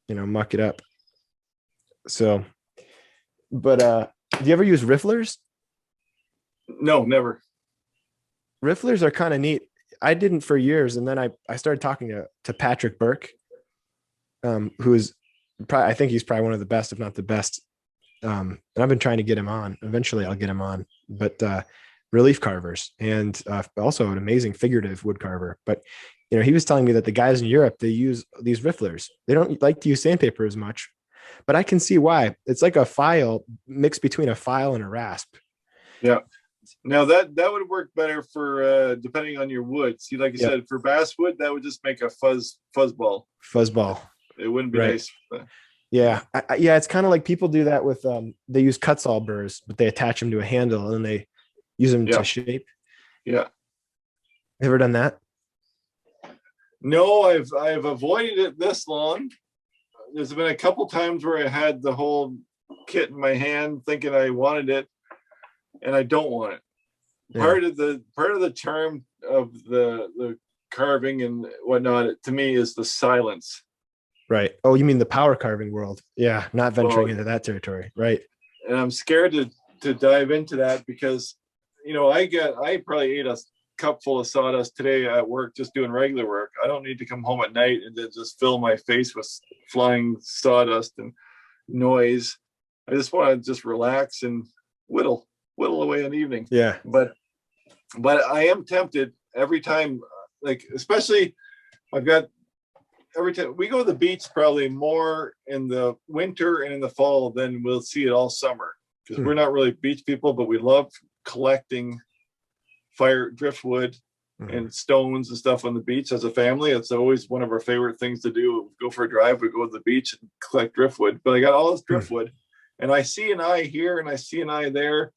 muck it up. So, but do you ever use rifflers? No, never. Rifflers are kind of neat. I didn't for years, and then I started talking to Patrick Burke, who is I think he's probably one of the best, if not the best. And I've been trying to get him on. Eventually, I'll get him on. But relief carvers, and also an amazing figurative wood carver. But he was telling me that the guys in Europe, they use these rifflers. They don't like to use sandpaper as much, but I can see why. It's like a file mixed between a file and a rasp. Yeah. Now that would work better for depending on your wood. See, like you said, for basswood, that would just make a fuzzball. It wouldn't be nice. Yeah. It's kind of like people do that with they use Kutzall burrs, but they attach them to a handle and then they use them to shape. Yeah. Ever done that? No, I've avoided it this long. There's been a couple times where I had the whole kit in my hand thinking I wanted it, and I don't want it. Yeah. Part of the charm of the carving and whatnot, to me, is the silence. Right. Oh, you mean the power carving world? Yeah, not venturing into that territory. Right. And I'm scared to dive into that because, I probably ate a cup full of sawdust today at work just doing regular work. I don't need to come home at night and then just fill my face with flying sawdust and noise. I just want to just relax and whittle away an evening. Yeah. But I am tempted every time, like, especially every time we go to the beach, probably more in the winter and in the fall than we'll see it all summer, because we're not really beach people, but we love collecting driftwood and stones and stuff on the beach as a family. It's always one of our favorite things to do. We go for a drive, we go to the beach and collect driftwood. But I got all this driftwood and I see an eye here and I see an eye there.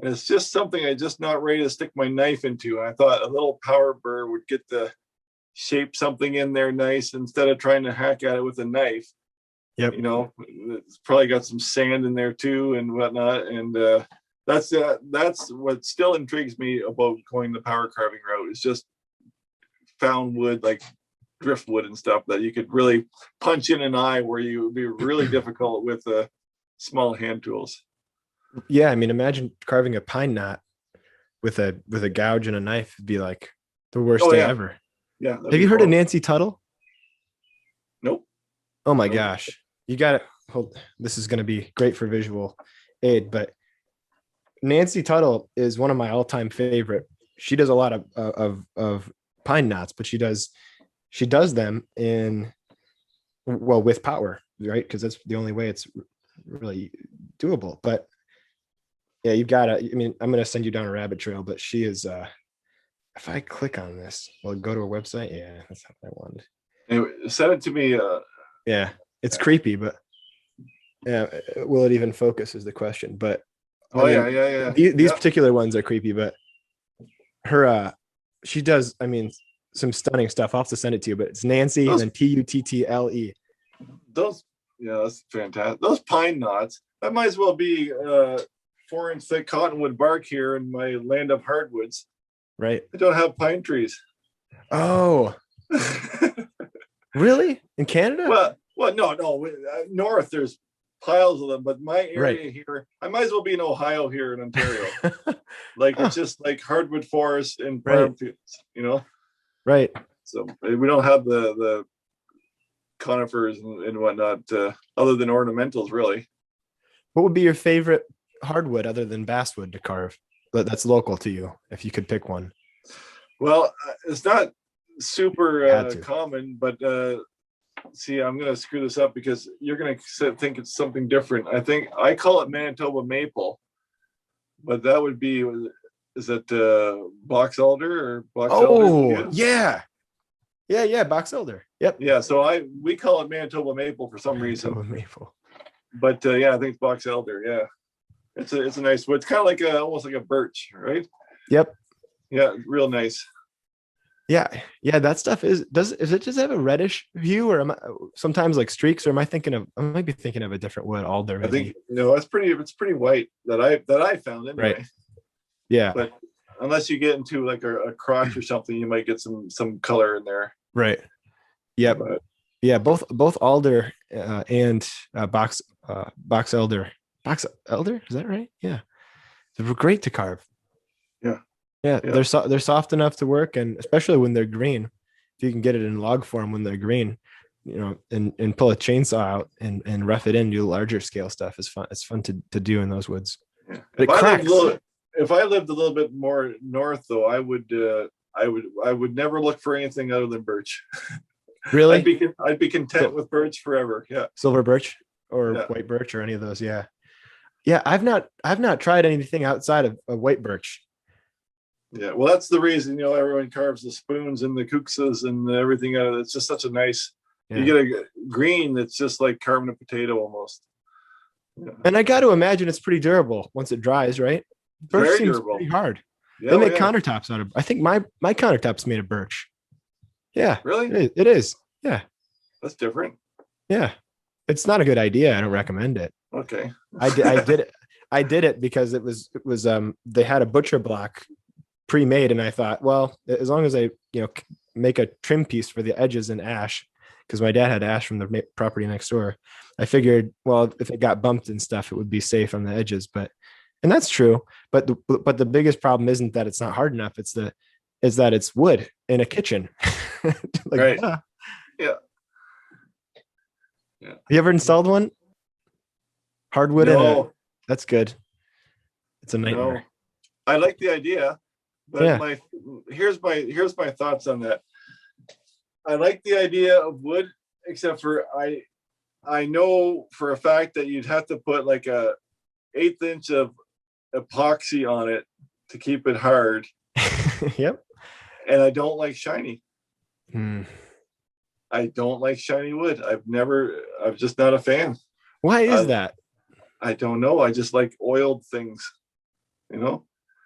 And it's just something I'm just not ready to stick my knife into. And I thought a little power burr would get to shape something in there nice instead of trying to hack at it with a knife. Yep. It's probably got some sand in there too and whatnot. And That's what still intrigues me about going the power carving route, is just found wood, like driftwood and stuff, that you could really punch in an eye where you would be really difficult with small hand tools. Yeah, I mean, imagine carving a pine knot with a gouge and a knife. It'd be like the worst day ever. Yeah. Have you heard of Nancy Tuttle? Nope. Oh my gosh. You got it. Hold. This is going to be great for visual aid, but Nancy Tuttle is one of my all-time favorite. She does a lot of pine knots, but she does them with power, right? Because that's the only way it's really doable. But yeah, you've got to, I mean, I'm going to send you down a rabbit trail, but she is, if I click on this, will it go to a website? Yeah, that's not what I wanted. Anyway, send it to me. Yeah, it's creepy, but yeah, will it even focus is the question. But yeah. These particular ones are creepy, but her, she does, I mean, some stunning stuff. I'll have to send it to you, but it's Nancy and then Tuttle. That's fantastic. Those pine knots, that might as well be 4-inch thick cottonwood bark here in my land of hardwoods. Right. I don't have pine trees. Oh, really? In Canada? Well, no. North, there's piles of them, but my area here, I might as well be in Ohio here in Ontario. Like it's just like hardwood forest and farm fields, you know? Right. So we don't have the conifers and whatnot, other than ornamentals, really. What would be your favorite hardwood other than basswood to carve that's local to you, if you could pick one? Well, it's not super common, but see, I'm going to screw this up because you're going to think it's something different. I call it Manitoba maple, but that would be, is it box elder or box elder? Oh, yeah, box elder. Yep. Yeah, so we call it Manitoba maple for some reason. Maple. But I think it's box elder. Yeah, it's a nice wood. It's kind of like almost like a birch, right? Yep. Yeah, real nice. Yeah, that stuff does it just have a reddish hue, or sometimes like streaks, or I might be thinking of a different wood, alder maybe. I think it's pretty white that I found anyway. Right. Yeah. But unless you get into like a crotch or something, you might get some color in there. Right. Yeah. Yeah, both alder and box elder. Box elder, is that right? Yeah. They're great to carve. Yeah, they're soft enough to work, and especially when they're green. If you can get it in log form when they're green, and pull a chainsaw out and rough it in, do larger scale stuff is fun. It's fun to do in those woods. Yeah. But it cracks. If I lived a little bit more north, though, I would never look for anything other than birch. Really? I'd be content with birch forever. Yeah. Silver birch or white birch or any of those. Yeah. Yeah. I've not tried anything outside of white birch. Yeah, well, that's the reason, everyone carves the spoons and the kuksas and everything out of it. It's just such a nice, you get a green that's just like carving a potato almost. Yeah. And I got to imagine it's pretty durable once it dries, right? Birch Very seems durable. pretty hard. Yeah, they make countertops out of, I think my countertop's made of birch. Yeah. Really? It is. Yeah. That's different. Yeah. It's not a good idea. I don't recommend it. Okay. I did it. I did it because it was they had a butcher block pre-made, and I thought, well, as long as I make a trim piece for the edges in ash, because my dad had ash from the property next door, I figured, well, if it got bumped and stuff, it would be safe on the edges. And that's true, but the biggest problem isn't that it's not hard enough, is that it's wood in a kitchen. Right. Yeah. You ever installed one? Hardwood? No. That's good. It's a nightmare. No. I like the idea. But here's my thoughts on that. I like the idea of wood, except for I know for a fact that you'd have to put like a 1/8 inch of epoxy on it to keep it hard. Yep. And I don't like shiny. I don't like shiny wood. I'm just not a fan. Why is that? I don't know. I just like oiled things,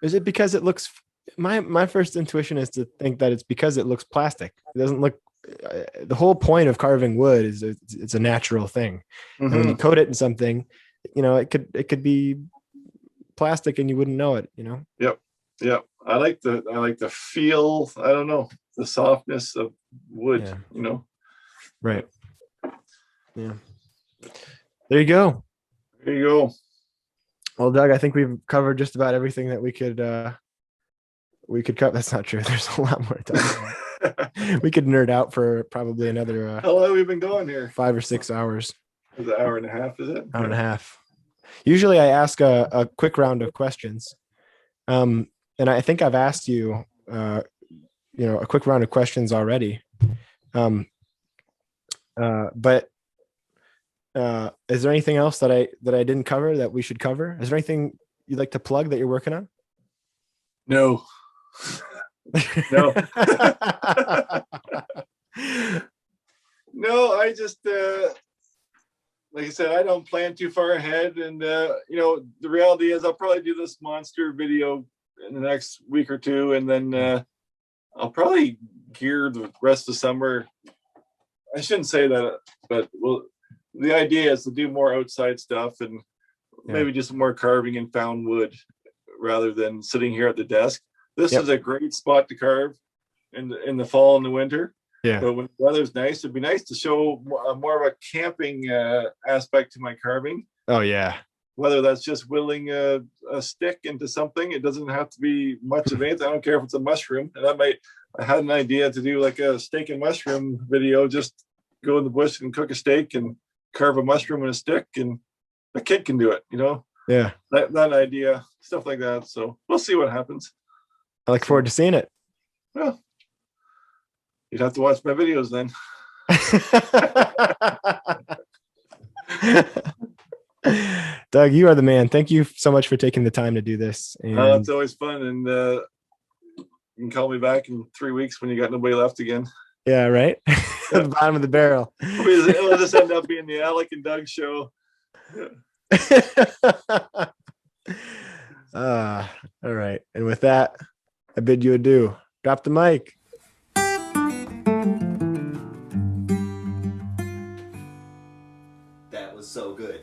Is it because it looks, my first intuition is to think that it's because it looks plastic. It doesn't look, the whole point of carving wood is it's a natural thing. Mm-hmm. And when you coat it in something, it could be plastic and you wouldn't know it, you know? Yep. Yep. I like the feel. I don't know, the softness of wood, Yeah. you know? Right. Yeah. There you go. There you go. Well, Doug, I think we've covered just about everything that we could cover. That's not true. There's a lot more to talk about. We could nerd out for probably another How long have we been going here? 5 or 6 hours. Is it an hour and a half, is it? Hour and a half. Usually I ask a quick round of questions. And I think I've asked you, a quick round of questions already. But is there anything else that I didn't cover that we should cover? Is there anything you'd like to plug that you're working on? No. No. No, I just like I said, I don't plan too far ahead. And the reality is I'll probably do this monster video in the next week or two, and then I'll probably gear the rest of summer. I shouldn't say that, but the idea is to do more outside stuff and maybe just more carving and found wood rather than sitting here at the desk. This is a great spot to carve in the fall and the winter. Yeah. But when the weather's nice, it'd be nice to show more of a camping aspect to my carving. Oh yeah. Whether that's just whittling a stick into something, it doesn't have to be much of anything. I don't care if it's a mushroom. And I had an idea to do like a steak and mushroom video. Just go in the bush and cook a steak and carve a mushroom in a stick, and a kid can do it. You know. Yeah. That idea, stuff like that. So we'll see what happens. I look forward to seeing it. Well, you'd have to watch my videos then. Doug, you are the man. Thank you so much for taking the time to do this. And it's always fun. And you can call me back in 3 weeks when you got nobody left again. Yeah, right. At the bottom of the barrel. It'll just end up being the Alec and Doug show. All right. And with that, I bid you adieu. Drop the mic. That was so good.